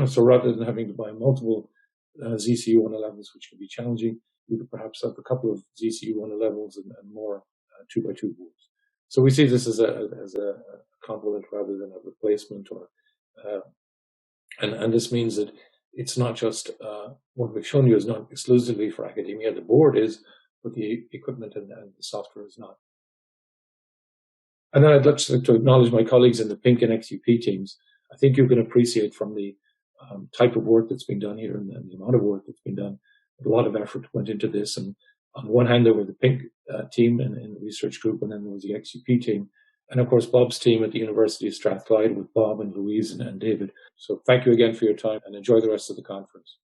So rather than having to buy multiple ZCU 111s, which can be challenging, you could perhaps have a couple of ZCU 111s and more 2x2 boards. So we see this as a complement rather than a replacement. And this means that it's not just what we've shown you is not exclusively for academia. The board is, but the equipment and the software is not. And then I'd like to acknowledge my colleagues in the PYNQ and XUP teams. I think you can appreciate from the type of work that's been done here and the amount of work that's been done, a lot of effort went into this. And on one hand, there were the PYNQ team and the research group, and then there was the XUP team. And of course, Bob's team at the University of Strathclyde with Bob and Louise and David. So thank you again for your time and enjoy the rest of the conference.